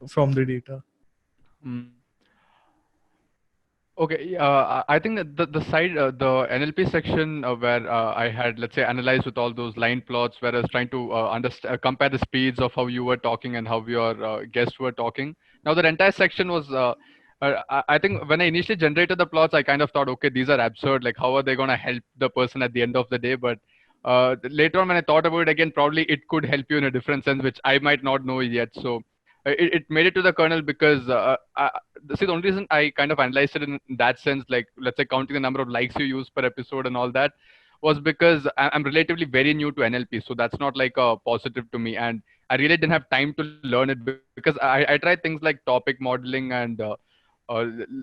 from the data? Mm. Okay, I think that the NLP section where I had, let's say, analyzed with all those line plots, where I was trying to compare the speeds of how you were talking and how your guests were talking. Now, that entire section was, I think when I initially generated the plots, I kind of thought, okay, these are absurd. Like, how are they going to help the person at the end of the day? But later on, when I thought about it again, probably it could help you in a different sense, which I might not know yet. So it made it to the kernel because see, the only reason I kind of analyzed it in that sense, like let's say counting the number of likes you use per episode and all that, was because I'm relatively very new to NLP, so that's not like a positive to me, and I really didn't have time to learn it because I tried things like topic modeling and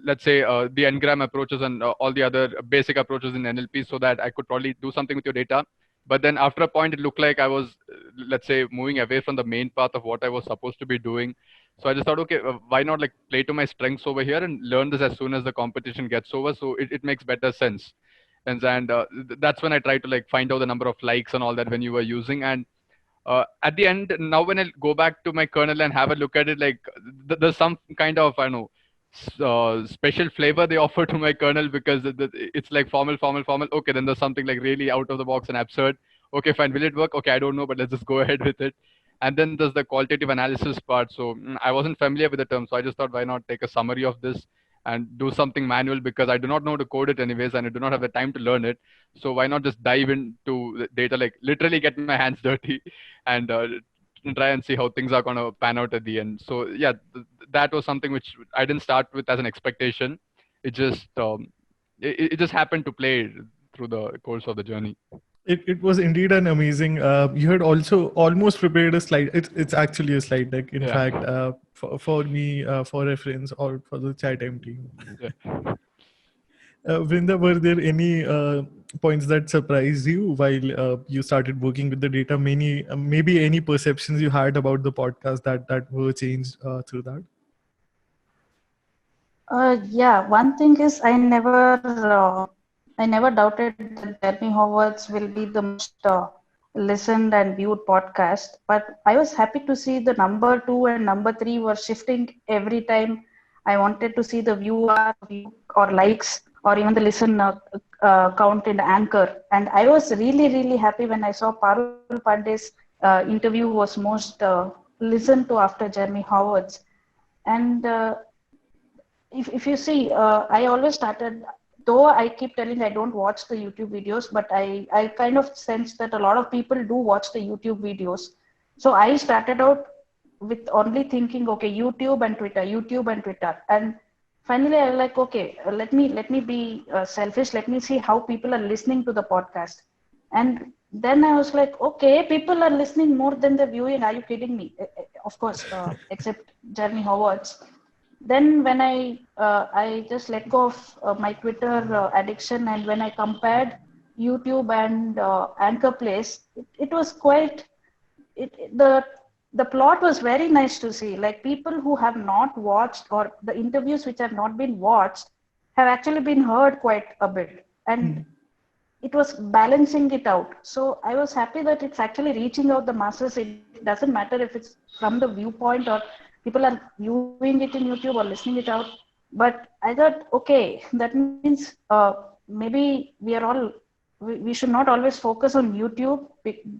let's say the Ngram approaches and all the other basic approaches in NLP, so that I could probably do something with your data. But then after a point, it looked like I was, let's say, moving away from the main path of what I was supposed to be doing. So I just thought, okay, why not like play to my strengths over here and learn this as soon as the competition gets over, so it makes better sense. And that's when I tried to like find out the number of likes and all that when you were using. And at the end, now when I go back to my kernel and have a look at it, like there's some kind of, I don't know, special flavor they offer to my kernel, because it's like formal, formal, formal. Okay, then there's something like really out of the box and absurd. Okay, fine, will it work? Okay, I don't know, but let's just go ahead with it. And then there's the qualitative analysis part. So I wasn't familiar with the term, so I just thought, why not take a summary of this and do something manual, because I do not know how to code it anyways, and I do not have the time to learn it. So why not just dive into the data, like literally get my hands dirty and try and see how things are going to pan out at the end. So yeah, that was something which I didn't start with as an expectation. It just happened to play through the course of the journey. It was indeed an amazing. You had also almost prepared a slide. It's actually a slide deck. In Yeah. fact, for me, for reference or for the chat time team. Yeah. Vrinda, were there any points that surprised you while you started working with the data? Maybe any perceptions you had about the podcast that were changed through that? Yeah, one thing is I never doubted that Jeremy Howard's will be the most listened and viewed podcast. But I was happy to see the number two and number three were shifting every time I wanted to see the view or likes or even the listen count in Anchor. And I was really, really happy when I saw Parul Pandey's interview was most listened to after Jeremy Howard's. And if you see, I always started, though I keep telling I don't watch the YouTube videos, but I kind of sense that a lot of people do watch the YouTube videos. So I started out with only thinking, okay, YouTube and Twitter, YouTube and Twitter. And finally I like, okay, let me be selfish. Let me see how people are listening to the podcast. And then I was like, okay, people are listening more than the viewing. Are you kidding me? Of course, except Jeremy Howard's. Then when I just let go of my Twitter addiction, and when I compared YouTube and Anchor Place, it was quite the plot was very nice to see. Like people who have not watched, or the interviews which have not been watched have actually been heard quite a bit, and it was balancing it out. So I was happy that it's actually reaching out the masses. It doesn't matter if it's from the viewpoint or people are viewing it in YouTube or listening it out. But I thought, okay, that means maybe we should not always focus on YouTube,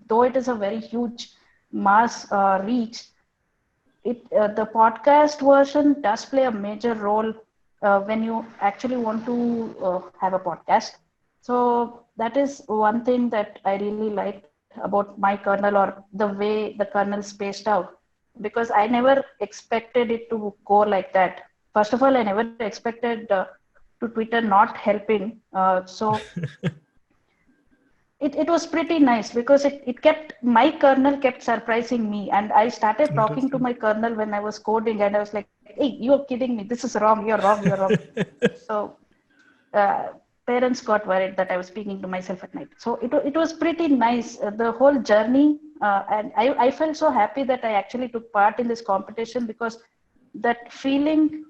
though it is a very huge mass reach. The podcast version does play a major role when you actually want to have a podcast. So that is one thing that I really liked about my kernel, or the way the kernel spaced out, because I never expected it to go like that. first of all, I never expected to Twitter not helping. So it was pretty nice because it kept, my kernel kept surprising me, and I started talking to my kernel when I was coding, and I was like, hey, you're kidding me, this is wrong, you're wrong, you're wrong. So parents got worried that I was speaking to myself at night. So it was pretty nice, the whole journey. And I felt so happy that I actually took part in this competition, because that feeling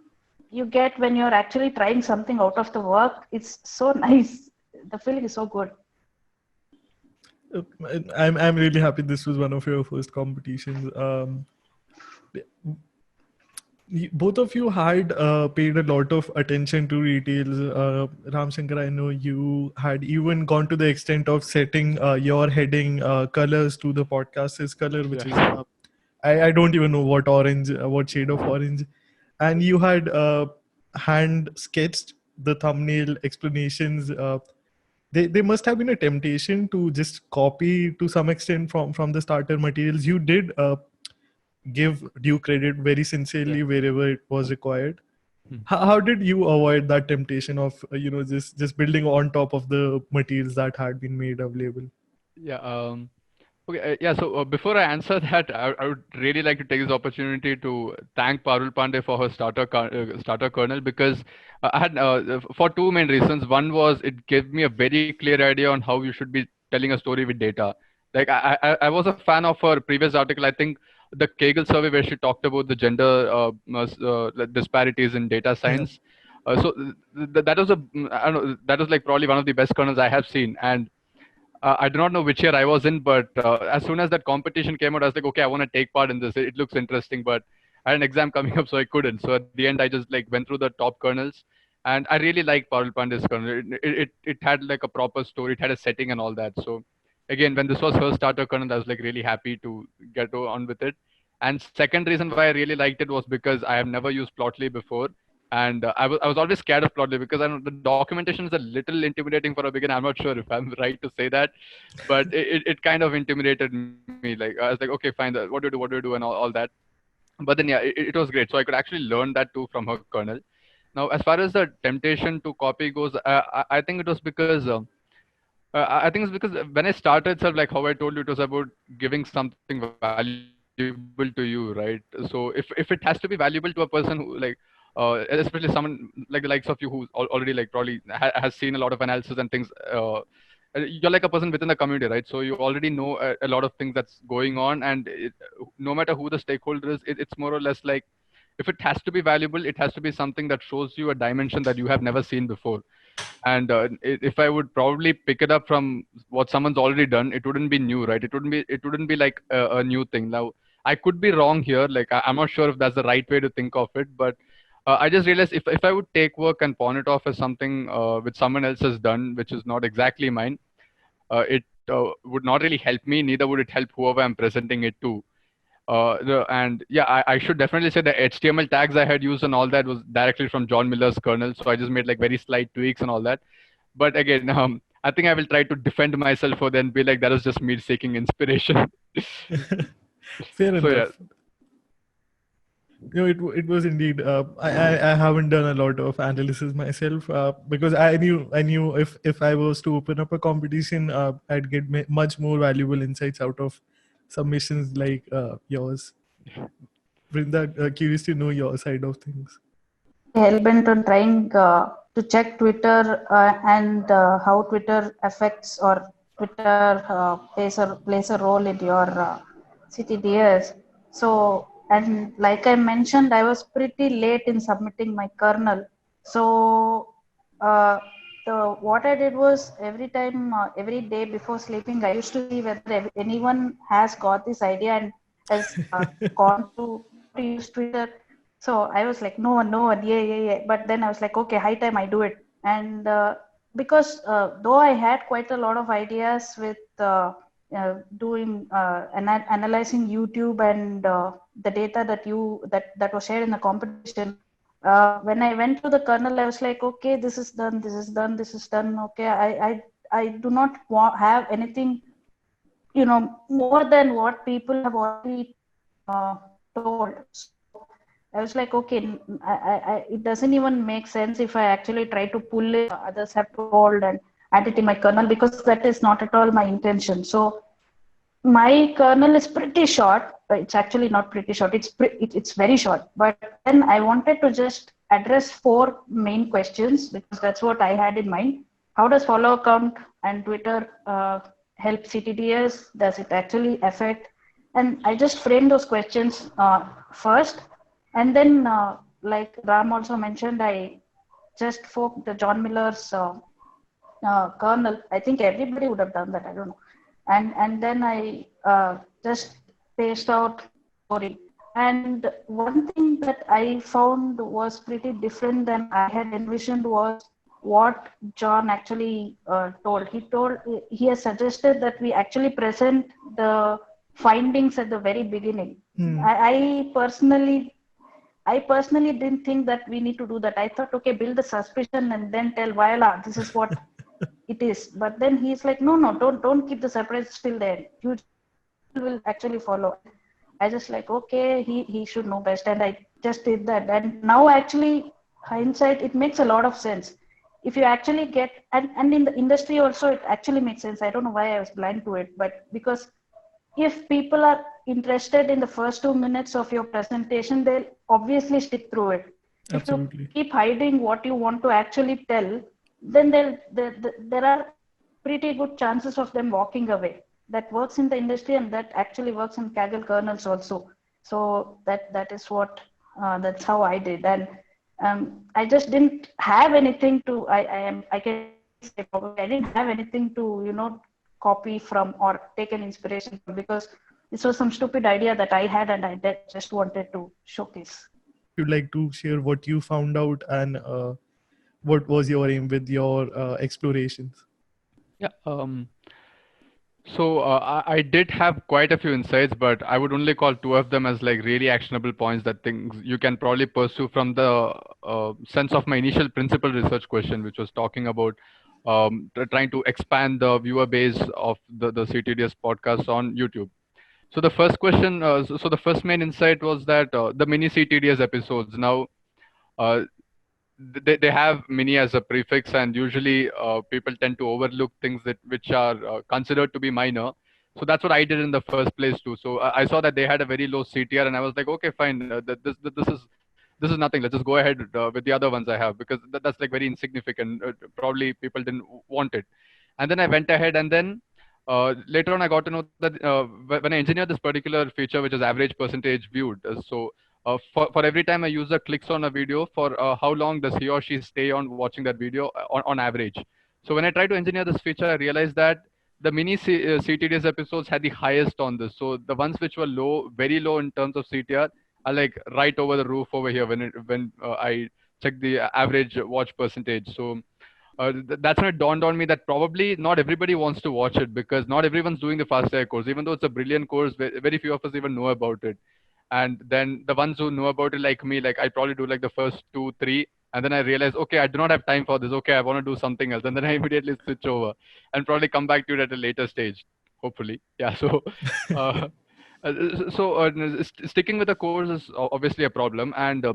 you get when you're actually trying something out of the work, it's so nice. The feeling is so good. I'm really happy this was one of your first competitions. Both of you had paid a lot of attention to details. Ram Shankar, I know you had even gone to the extent of setting your heading colors to the podcast's color, which is I don't even know what orange, what shade of orange, and you had hand sketched the thumbnail explanations. They must have been a temptation to just copy to some extent from the starter materials. You did give due credit very sincerely wherever it was required. How did you avoid that temptation of just building on top of the materials that had been made available? Yeah. Okay. Yeah. So before I answer that, I would really like to take this opportunity to thank Parul Pandey for her starter kernel, because I had for two main reasons. One was it gave me a very clear idea on how you should be telling a story with data. Like I was a fan of her previous article. I think the Kaggle survey where she talked about the gender disparities in data science. That was I don't know, that was like probably one of the best kernels I have seen. And I do not know which year I was in, but as soon as that competition came out, I was like, okay, I want to take part in this. It looks interesting, but I had an exam coming up, so I couldn't. So at the end, I just like went through the top kernels, and I really liked Parul Pandey's kernel. It had like a proper story, it had a setting and all that. So again, when this was her starter kernel, I was like really happy to get on with it. And second reason why I really liked it was because I have never used Plotly before. And I was always scared of Plotly because I know the documentation is a little intimidating for a beginner. I'm not sure if I'm right to say that, but it kind of intimidated me. Like I was like, okay, fine, what do you do, and all that. But then yeah, it was great. So I could actually learn that too from her kernel. Now, as far as the temptation to copy goes, I think it was because I think it's because when I started itself, like how I told you, it was about giving something valuable to you, right? So if it has to be valuable to a person who especially someone like the likes of you who's already like probably has seen a lot of analysis and things. You're like a person within the community, right? So you already know a lot of things that's going on, and no matter who the stakeholder is, it's more or less like if it has to be valuable, it has to be something that shows you a dimension that you have never seen before. And if I would probably pick it up from what someone's already done, it wouldn't be new, right? It wouldn't be like a new thing. Now I could be wrong here, like I'm not sure if that's the right way to think of it, but I just realized if I would take work and pawn it off as something which someone else has done, which is not exactly mine, it would not really help me, neither would it help whoever I'm presenting it to. And yeah, I should definitely say the HTML tags I had used and all that was directly from John Miller's kernel. So I just made like very slight tweaks and all that. But again, I think I will try to defend myself for then be like, that was just me seeking inspiration. Fair So yeah. enough. It was indeed. I haven't done a lot of analysis myself because I knew if I was to open up a competition, I'd get much more valuable insights out of submissions like yours. Vrinda, curious to know your side of things. Hellbent on trying to check Twitter and how Twitter affects or Twitter plays a role in your CTDS. So, and like I mentioned, I was pretty late in submitting my kernel. So, uh, what I did was every day before sleeping, I used to see whether anyone has got this idea and has gone to use Twitter. So I was like, no one, yeah. But then I was like, okay, high time I do it. And because though I had quite a lot of ideas with doing analyzing YouTube and the data that was shared in the competition, when I went to the kernel, I was like, okay, this is done, this is done, this is done. Okay, I do not have anything, more than what people have already told. So I was like, okay, it doesn't even make sense if I actually try to pull it, others have to hold and add it in my kernel, because that is not at all my intention. So my kernel is pretty short. It's actually not pretty short. It's very short. But then I wanted to just address four main questions because that's what I had in mind. How does follow count and Twitter help CTDS? Does it actually affect? And I just framed those questions first, and then like Ram also mentioned, I just forked the John Miller's kernel. I think everybody would have done that. I don't know. And then I just paced out story. And one thing that I found was pretty different than I had envisioned was what John actually told. He has suggested that we actually present the findings at the very beginning. I personally didn't think that we need to do that. I thought, okay, build the suspicion and then tell Viola, this is what it is. But then he's like, no, don't keep the surprise till the end. You will actually follow. I just like, okay, he should know best. And I just did that. And now actually, hindsight, it makes a lot of sense. If you actually get, and in the industry also, it actually makes sense. I don't know why I was blind to it, but because if people are interested in the first 2 minutes of your presentation, they'll obviously stick through it. Absolutely. If you keep hiding what you want to actually tell, then there are pretty good chances of them walking away. That works in the industry, and that actually works in Kaggle kernels also. So that is what that's how I did, and I just didn't have anything to. I can say probably I didn't have anything to copy from or take an inspiration from, because this was some stupid idea that I had and I just wanted to showcase. You'd like to share what you found out and what was your aim with your explorations? Yeah. So I did have quite a few insights, but I would only call two of them as like really actionable points that things you can probably pursue from the sense of my initial principal research question, which was talking about trying to expand the viewer base of the CTDS podcast on YouTube. So the first question, so the first main insight was that the mini CTDS episodes now, uh, they have mini as a prefix, and usually people tend to overlook things that which are considered to be minor. So that's what I did in the first place too. So I saw that they had a very low CTR, and I was like, okay, fine, this is nothing. Let's just go ahead with the other ones I have, because that's like very insignificant. Probably people didn't want it. And then I went ahead, and then later on I got to know that when I engineered this particular feature, which is average percentage viewed, for every time a user clicks on a video, for how long does he or she stay on watching that video on average. So when I tried to engineer this feature, I realized that the mini CTDS episodes had the highest on this. So the ones which were low, very low in terms of CTR, are like right over the roof over here when I check the average watch percentage. So that's when it dawned on me that probably not everybody wants to watch it, because not everyone's doing the fast AI course. Even though it's a brilliant course, very few of us even know about it. And then the ones who know about it, like me, like I probably do like the first 2 3, and then I realize, okay, I do not have time for this, okay, I want to do something else, and then I immediately switch over and probably come back to it at a later stage, hopefully. Yeah. So uh, sticking with the course is obviously a problem. And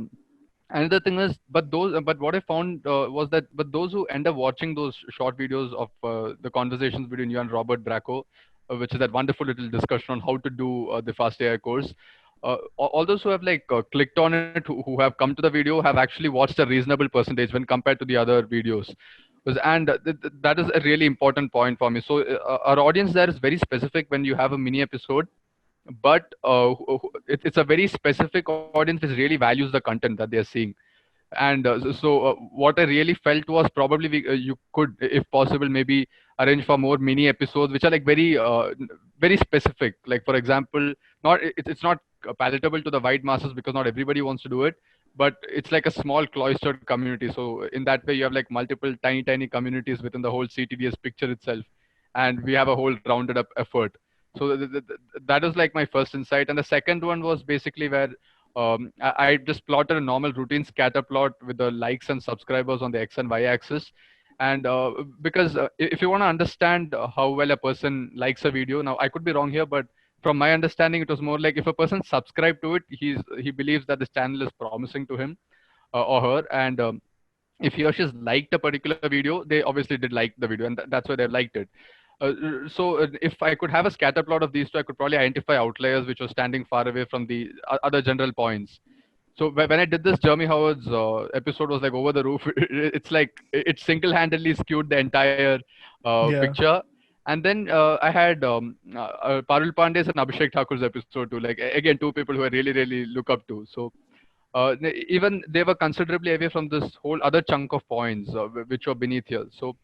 another thing is, but what I found was that but those who end up watching those short videos of the conversations between you and Robert Bracco, which is that wonderful little discussion on how to do the fast AI course, all those who have like clicked on it, who have come to the video, have actually watched a reasonable percentage when compared to the other videos. And that is a really important point for me. So our audience there is very specific when you have a mini episode, but it's a very specific audience which really values the content that they're seeing. And what I really felt was probably you could, if possible, maybe arrange for more mini episodes which are like very specific. Like for example, it's not palatable to the wide masses because not everybody wants to do it, but it's like a small cloistered community. So in that way, you have like multiple tiny communities within the whole CTDS picture itself, and we have a whole rounded up effort. So that is like my first insight. And the second one was basically where I just plotted a normal routine scatter plot with the likes and subscribers on the X and Y axis. And because if you want to understand how well a person likes a video, now I could be wrong here, but from my understanding, it was more like if a person subscribed to it, he believes that this channel is promising to him or her, and if he or she's liked a particular video, they obviously did like the video, and that's why they liked it. If I could have a scatter plot of these two, I could probably identify outliers which were standing far away from the other general points. So when I did this, Jeremy Howard's episode was like over the roof. It's like it single-handedly skewed the entire Yeah. picture. And then I had Parul Pandey's and Abhishek Thakur's episode too. Like again, two people who I really, really look up to. So even they were considerably away from this whole other chunk of points which were beneath here. So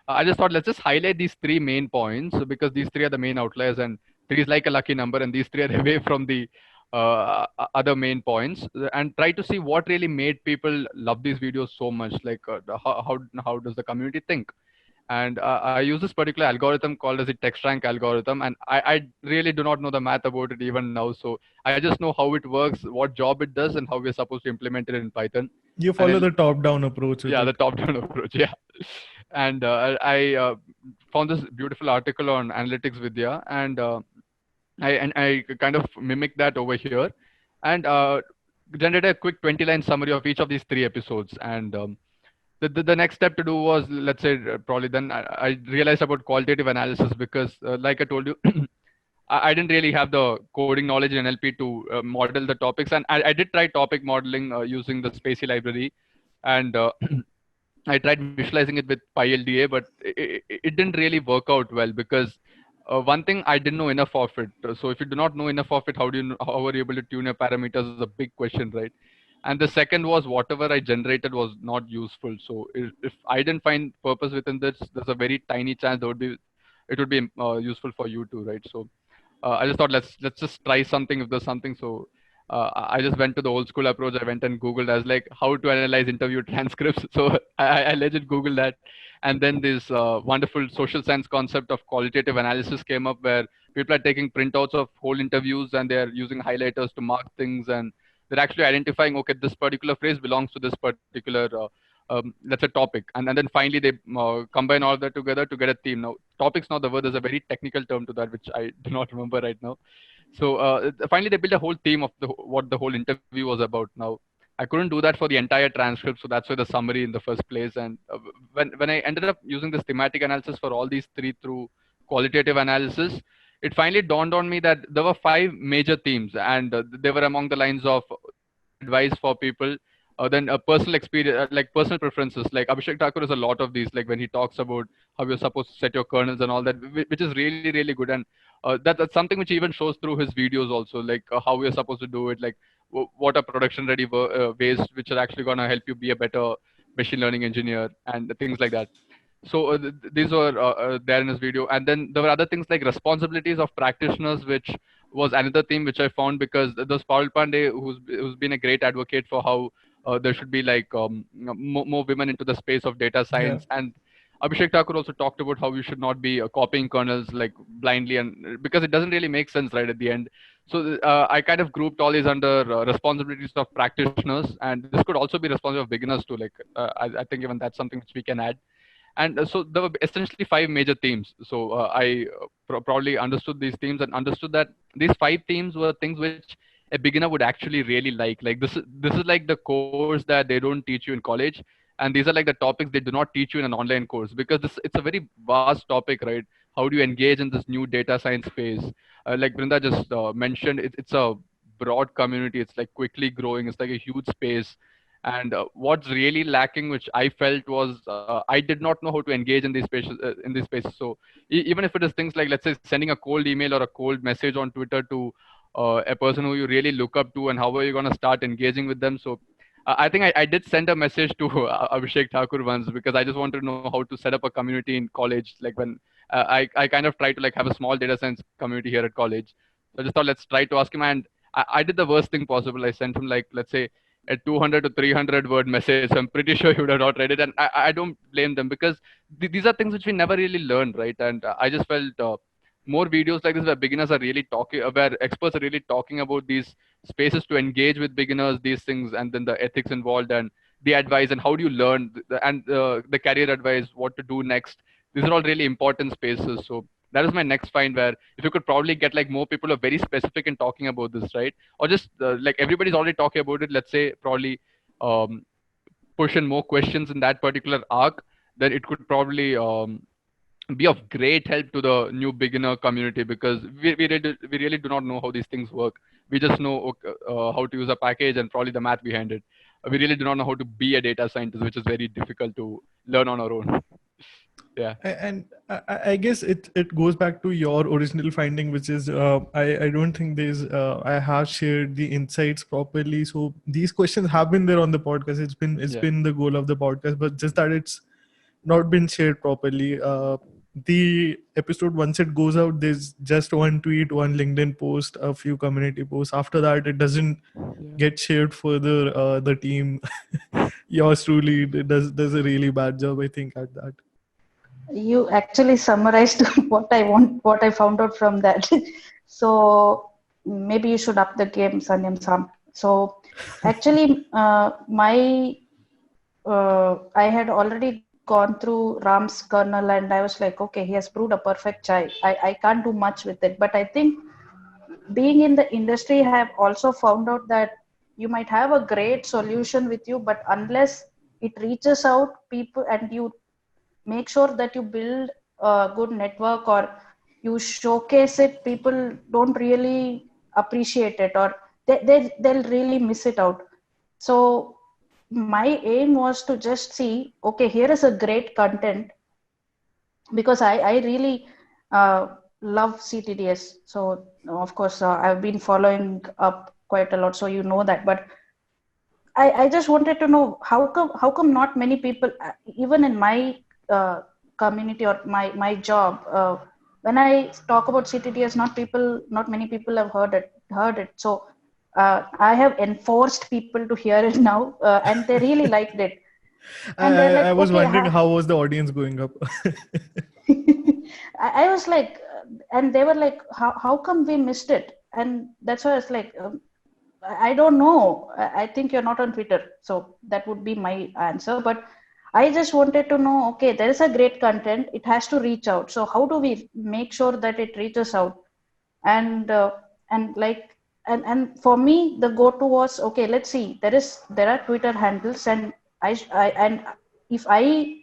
I just thought let's just highlight these three main points because these three are the main outliers, and three is like a lucky number, and these three are away from the other main points, and try to see what really made people love these videos so much. Like how does the community think? And I use this particular algorithm called as the text rank algorithm, and I really do not know the math about it even now. So I just know how it works, what job it does, and how we're supposed to implement it in Python. You And follow then, the top-down approach with yeah, it. the top-down approach. Yeah, and I found this beautiful article on Analytics Vidya, and I kind of mimic that over here, and generated a quick 20-line summary of each of these three episodes. And the next step to do was, let's say, probably then I realized about qualitative analysis because, like I told you, I didn't really have the coding knowledge in NLP to model the topics, and I did try topic modeling using the Spacey library, and I tried visualizing it with PyLDA, but it didn't really work out well because one thing I didn't know enough of it. So if you do not know enough of it, how are you able to tune your parameters is a big question, right? And the second was whatever I generated was not useful. So if I didn't find purpose within this, there's a very tiny chance it would be useful for you too, right? So I just thought let's just try something if there's something. So I just went to the old school approach. I went and Googled as like how to analyze interview transcripts. So I legit Googled that, and then this wonderful social science concept of qualitative analysis came up, where people are taking printouts of whole interviews and they're using highlighters to mark things, and they're actually identifying, okay, this particular phrase belongs to this particular let's say topic, and then finally they combine all that together to get a theme. Now topic's not the word, there's a very technical term to that which I do not remember right now. So finally they built a whole theme of what the whole interview was about. Now I couldn't do that for the entire transcript, so that's why the summary in the first place. And when I ended up using this thematic analysis for all these three through qualitative analysis, it finally dawned on me that there were five major themes, and they were among the lines of advice for people, then a personal experience, like personal preferences. Like Abhishek Thakur is a lot of these, like when he talks about how you're supposed to set your kernels and all that, which is really, really good. And that's something which even shows through his videos also, like how we're supposed to do it, like what are production ready ways which are actually going to help you be a better machine learning engineer and things like that. So these were there in his video, and then there were other things like responsibilities of practitioners, which was another theme which I found, because there's Paul Pandey, who's been a great advocate for how there should be like more women into the space of data Yeah. science. And Abhishek Thakur also talked about how you should not be copying kernels like blindly, and because it doesn't really make sense right at the end. So I kind of grouped all these under responsibilities of practitioners, and this could also be responsible of beginners too. Like I think even that's something which we can add. And so there were essentially five major themes. So I probably understood these themes and understood that these five themes were things which a beginner would actually really like. Like this is like the course that they don't teach you in college, and these are like the topics they do not teach you in an online course, because this it's a very vast topic, right? How do you engage in this new data science space? Like Brinda just mentioned, it's a broad community. It's like quickly growing. It's like a huge space. And what's really lacking, which I felt, was I did not know how to engage in these spaces. So even if it is things like, let's say, sending a cold email or a cold message on Twitter to a person who you really look up to, and how are you going to start engaging with them? So I think I did send a message to Abhishek Thakur once, because I just wanted to know how to set up a community in college. Like when I kind of tried to like have a small data science community here at college. So I just thought, let's try to ask him. And I did the worst thing possible. I sent him like, let's say, a 200 to 300 word message. So I'm pretty sure he would have not read it. And I don't blame them, because these are things which we never really learned, right? And I just felt more videos like this where beginners are really talking, where experts are really talking about these spaces to engage with beginners, these things, and then the ethics involved, and the advice, and how do you learn, and the career advice, what to do next. These are all really important spaces. So that was my next find, where if you could probably get like more people who are very specific in talking about this, right? Or just like everybody's already talking about it, let's say probably um, push in more questions in that particular arc, then it could probably be of great help to the new beginner community, because we really do not know how these things work. We just know how to use a package and probably the math behind it. We really do not know how to be a data scientist, which is very difficult to learn on our own. Yeah. And I guess it goes back to your original finding, which is I don't think there's I have shared the insights properly. So these questions have been there on the podcast. It's Yeah. been the goal of the podcast, but just that it's not been shared properly. The episode, once it goes out, there's just one tweet, one LinkedIn post, a few community posts. After that, it doesn't get shared further. The team, yours truly, does a really bad job, I think, at that. You actually summarized what I found out from that. So maybe you should up the game, Sanyam Sam. So actually, I had already gone through Ram's kernel, and I was like, okay, he has proved a perfect child. I can't do much with it, but I think being in the industry, I have also found out that you might have a great solution with you, but unless it reaches out people and you make sure that you build a good network or you showcase it, people don't really appreciate it, or they'll really miss it out. So my aim was to just see, okay, here is a great content, because I really love CTDS. So of course I've been following up quite a lot, so you know that. But I just wanted to know how come not many people, even in my community or my job, when I talk about CTDS, not many people have heard it. So I have enforced people to hear it now, and they really liked it. And they're I like, was okay, wondering how was the audience going up. I was like, and they were like, how come we missed it? And that's why I was like, I don't know. I think you're not on Twitter. So that would be my answer. But I just wanted to know, okay, there is a great content. It has to reach out. So how do we make sure that it reaches out? And like, and for me, the go-to was, okay, let's see, there are Twitter handles, and and if I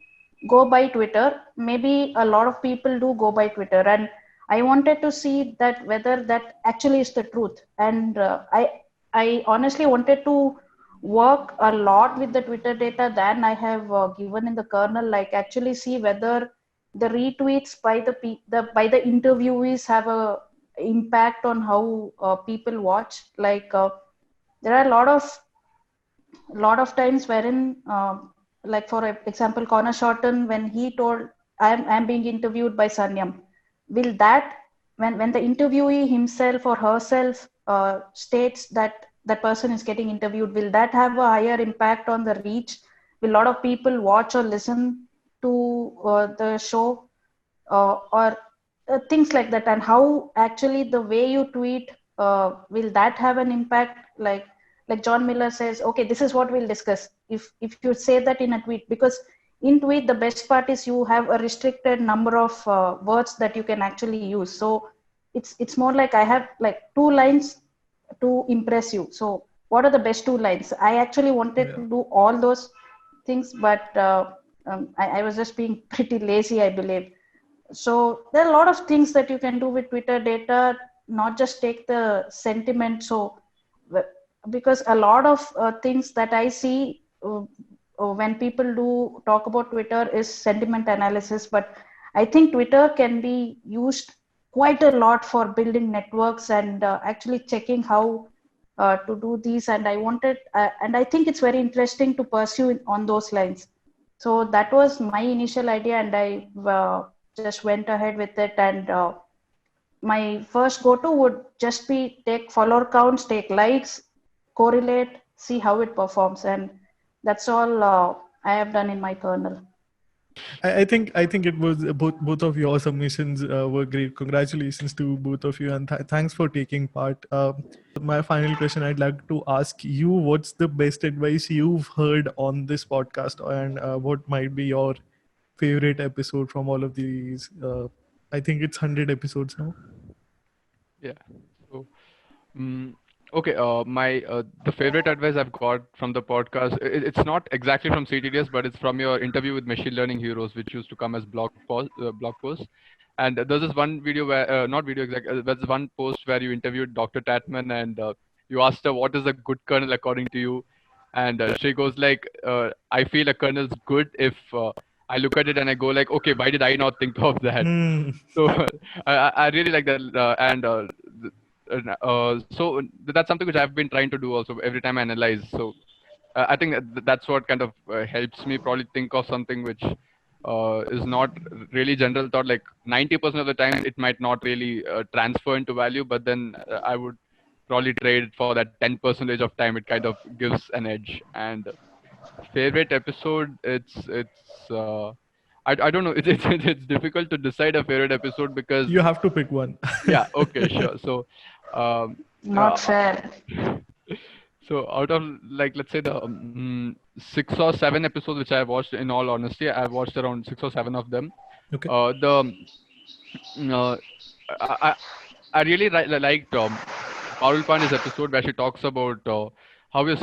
go by Twitter, maybe a lot of people do go by Twitter, and I wanted to see that whether that actually is the truth. And I honestly wanted to work a lot with the Twitter data than I have given in the kernel, like actually see whether the retweets by the interviewees have a impact on how people watch. Like there are a lot of times wherein like for example, Connor Shorten, when he told, I'm being interviewed by Sanyam, will that, when the interviewee himself or herself states that that person is getting interviewed, will that have a higher impact on the reach? Will a lot of people watch or listen to the show, or things like that? And how actually the way you tweet, will that have an impact? Like John Miller says, okay, this is what we'll discuss. If you say that in a tweet, because in tweet the best part is you have a restricted number of words that you can actually use. So it's more like I have like 2 lines to impress you. So what are the best 2 lines? I actually wanted to do all those things, but I was just being pretty lazy, I believe. So there are a lot of things that you can do with Twitter data, not just take the sentiment. So because a lot of things that I see when people do talk about Twitter is sentiment analysis, but I think Twitter can be used quite a lot for building networks and actually checking how to do these. And and I think it's very interesting to pursue on those lines. So that was my initial idea, and I just went ahead with it. And my first go-to would just be take follower counts, take likes, correlate, see how it performs, and that's all I have done in my kernel. I think it was both of your submissions were great. Congratulations to both of you, and thanks for taking part. My final question I'd like to ask you: what's the best advice you've heard on this podcast, and what might be your favorite episode from all of these? I think it's 100 episodes now. Yeah. So, mm, okay. My the favorite advice I've got from the podcast. It's not exactly from CTDS, but it's from your interview with Machine Learning Heroes, which used to come as blog posts. And there's this one video where, not video exact, there's one post where you interviewed Dr. Tatman, and you asked her what is a good kernel according to you, and she goes like, I feel a kernel's good if I look at it and I go like, okay, why did I not think of that? Hmm. So I really like that, and so that's something which I've been trying to do also every time I analyze. So I think that's what kind of helps me probably think of something which is not really general thought. Like 90% of the time, it might not really transfer into value, but then I would probably trade for that 10% of time. It kind of gives an edge. And favorite episode, I don't know. It's difficult to decide a favorite episode because You have to pick one. yeah, okay, sure. So um, Not fair. so out of like let's say the 6 or 7 episodes which I have watched, in all honesty, I've watched around 6 or 7 of them. Okay. The uh, I, I really liked Parul Pandey's episode where she talks about how is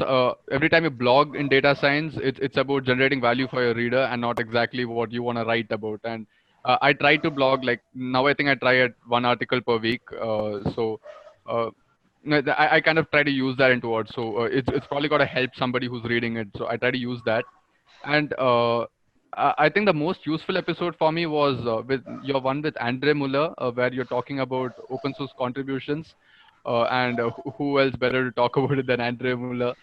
every time you blog in data science, it's about generating value for your reader and not exactly what you want to write about. And I try to blog like now. I think I try at 1 article per week. So. No, I kind of try to use that into words. So it's probably got to help somebody who's reading it. So I try to use that. And I think the most useful episode for me was with your one with Andre Muller, where you're talking about open source contributions. And who else better to talk about it than Andre Muller?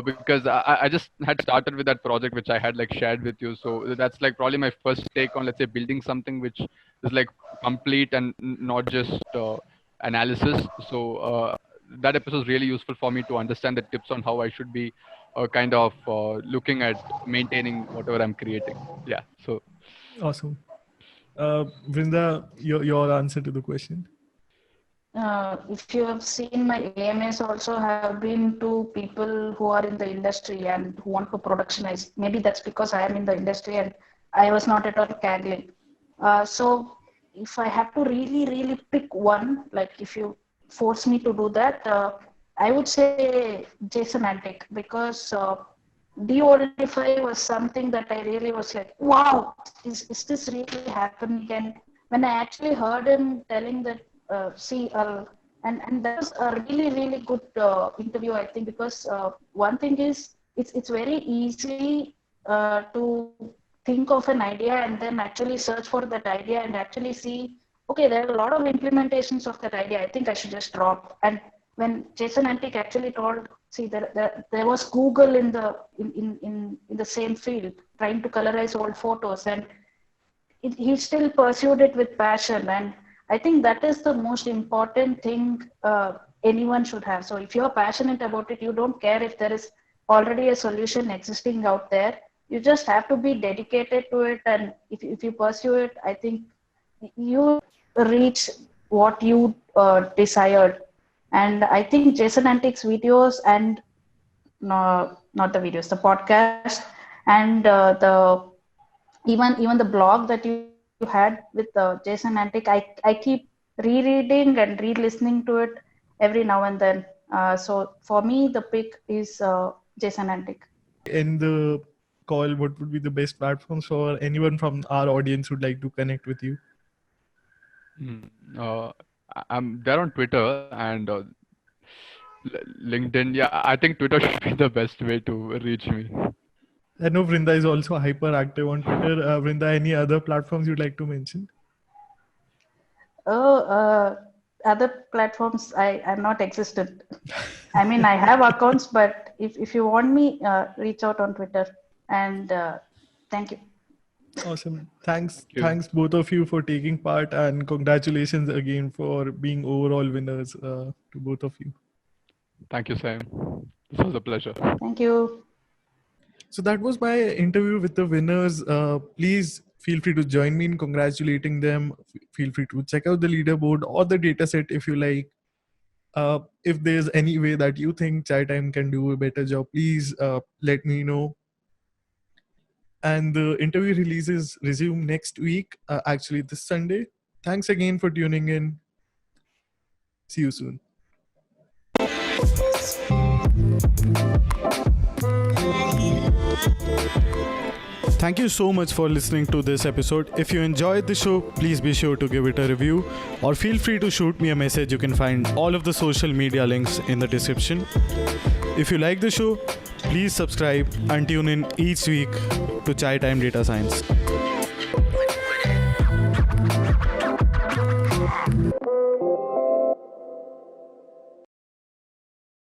Because I just had started with that project which I had like shared with you. So that's like probably my first take on, let's say, building something which is like complete and not just analysis. So that episode is really useful for me to understand the tips on how I should be kind of looking at maintaining whatever I'm creating. Yeah. So Awesome. Vrinda, your answer to the question. If you have seen my AMAs also have been to people who are in the industry and who want to productionize. Maybe that's because I am in the industry and I was not at all caggling. So if I have to really pick one, like if you force me to do that, I would say Jason Antic, because de-orify was something that I really was like, wow, is this really happening? And when I actually heard him telling that, and that was a really good interview, I think, because one thing is it's very easy to think of an idea and then actually search for that idea and actually see, okay, there are a lot of implementations of that idea. I think I should just drop. And when Jason Antic actually told, see, there was Google in the same field trying to colorize old photos, and he still pursued it with passion. And I think that is the most important thing anyone should have. So if you're passionate about it, you don't care if there is already a solution existing out there. You just have to be dedicated to it. And if you pursue it, I think you reach what you desired. And I think Jason Antic's videos and no, not the videos, the podcast, and even the blog that you had with Jason Antic, I keep rereading and re-listening to it every now and then. So for me, the pick is Jason Antic. In the call, what would be the best platforms for anyone from our audience who'd like to connect with you? I'm there on Twitter and LinkedIn. Yeah, I think Twitter should be the best way to reach me. I know Vrinda is also hyperactive on Twitter. Vrinda, any other platforms you'd like to mention? Other platforms, I'm not existent. I mean, I have accounts, but if you want me, reach out on Twitter. And thank you. Awesome. Thanks. you. Thanks both of you for taking part, and congratulations again for being overall winners to both of you. Thank you, Sam. This was a pleasure. Thank you. So that was my interview with the winners. Please feel free to join me in congratulating them. Feel free to check out the leaderboard or the dataset if you like. If there's any way that you think Chai Time can do a better job, please let me know. And the interview releases resume next week, actually this Sunday. Thanks again for tuning in. See you soon. Thank you so much for listening to this episode. If you enjoyed the show, please be sure to give it a review or feel free to shoot me a message. You can find all of the social media links in the description. If you like the show, please subscribe and tune in each week to Chai Time Data Science.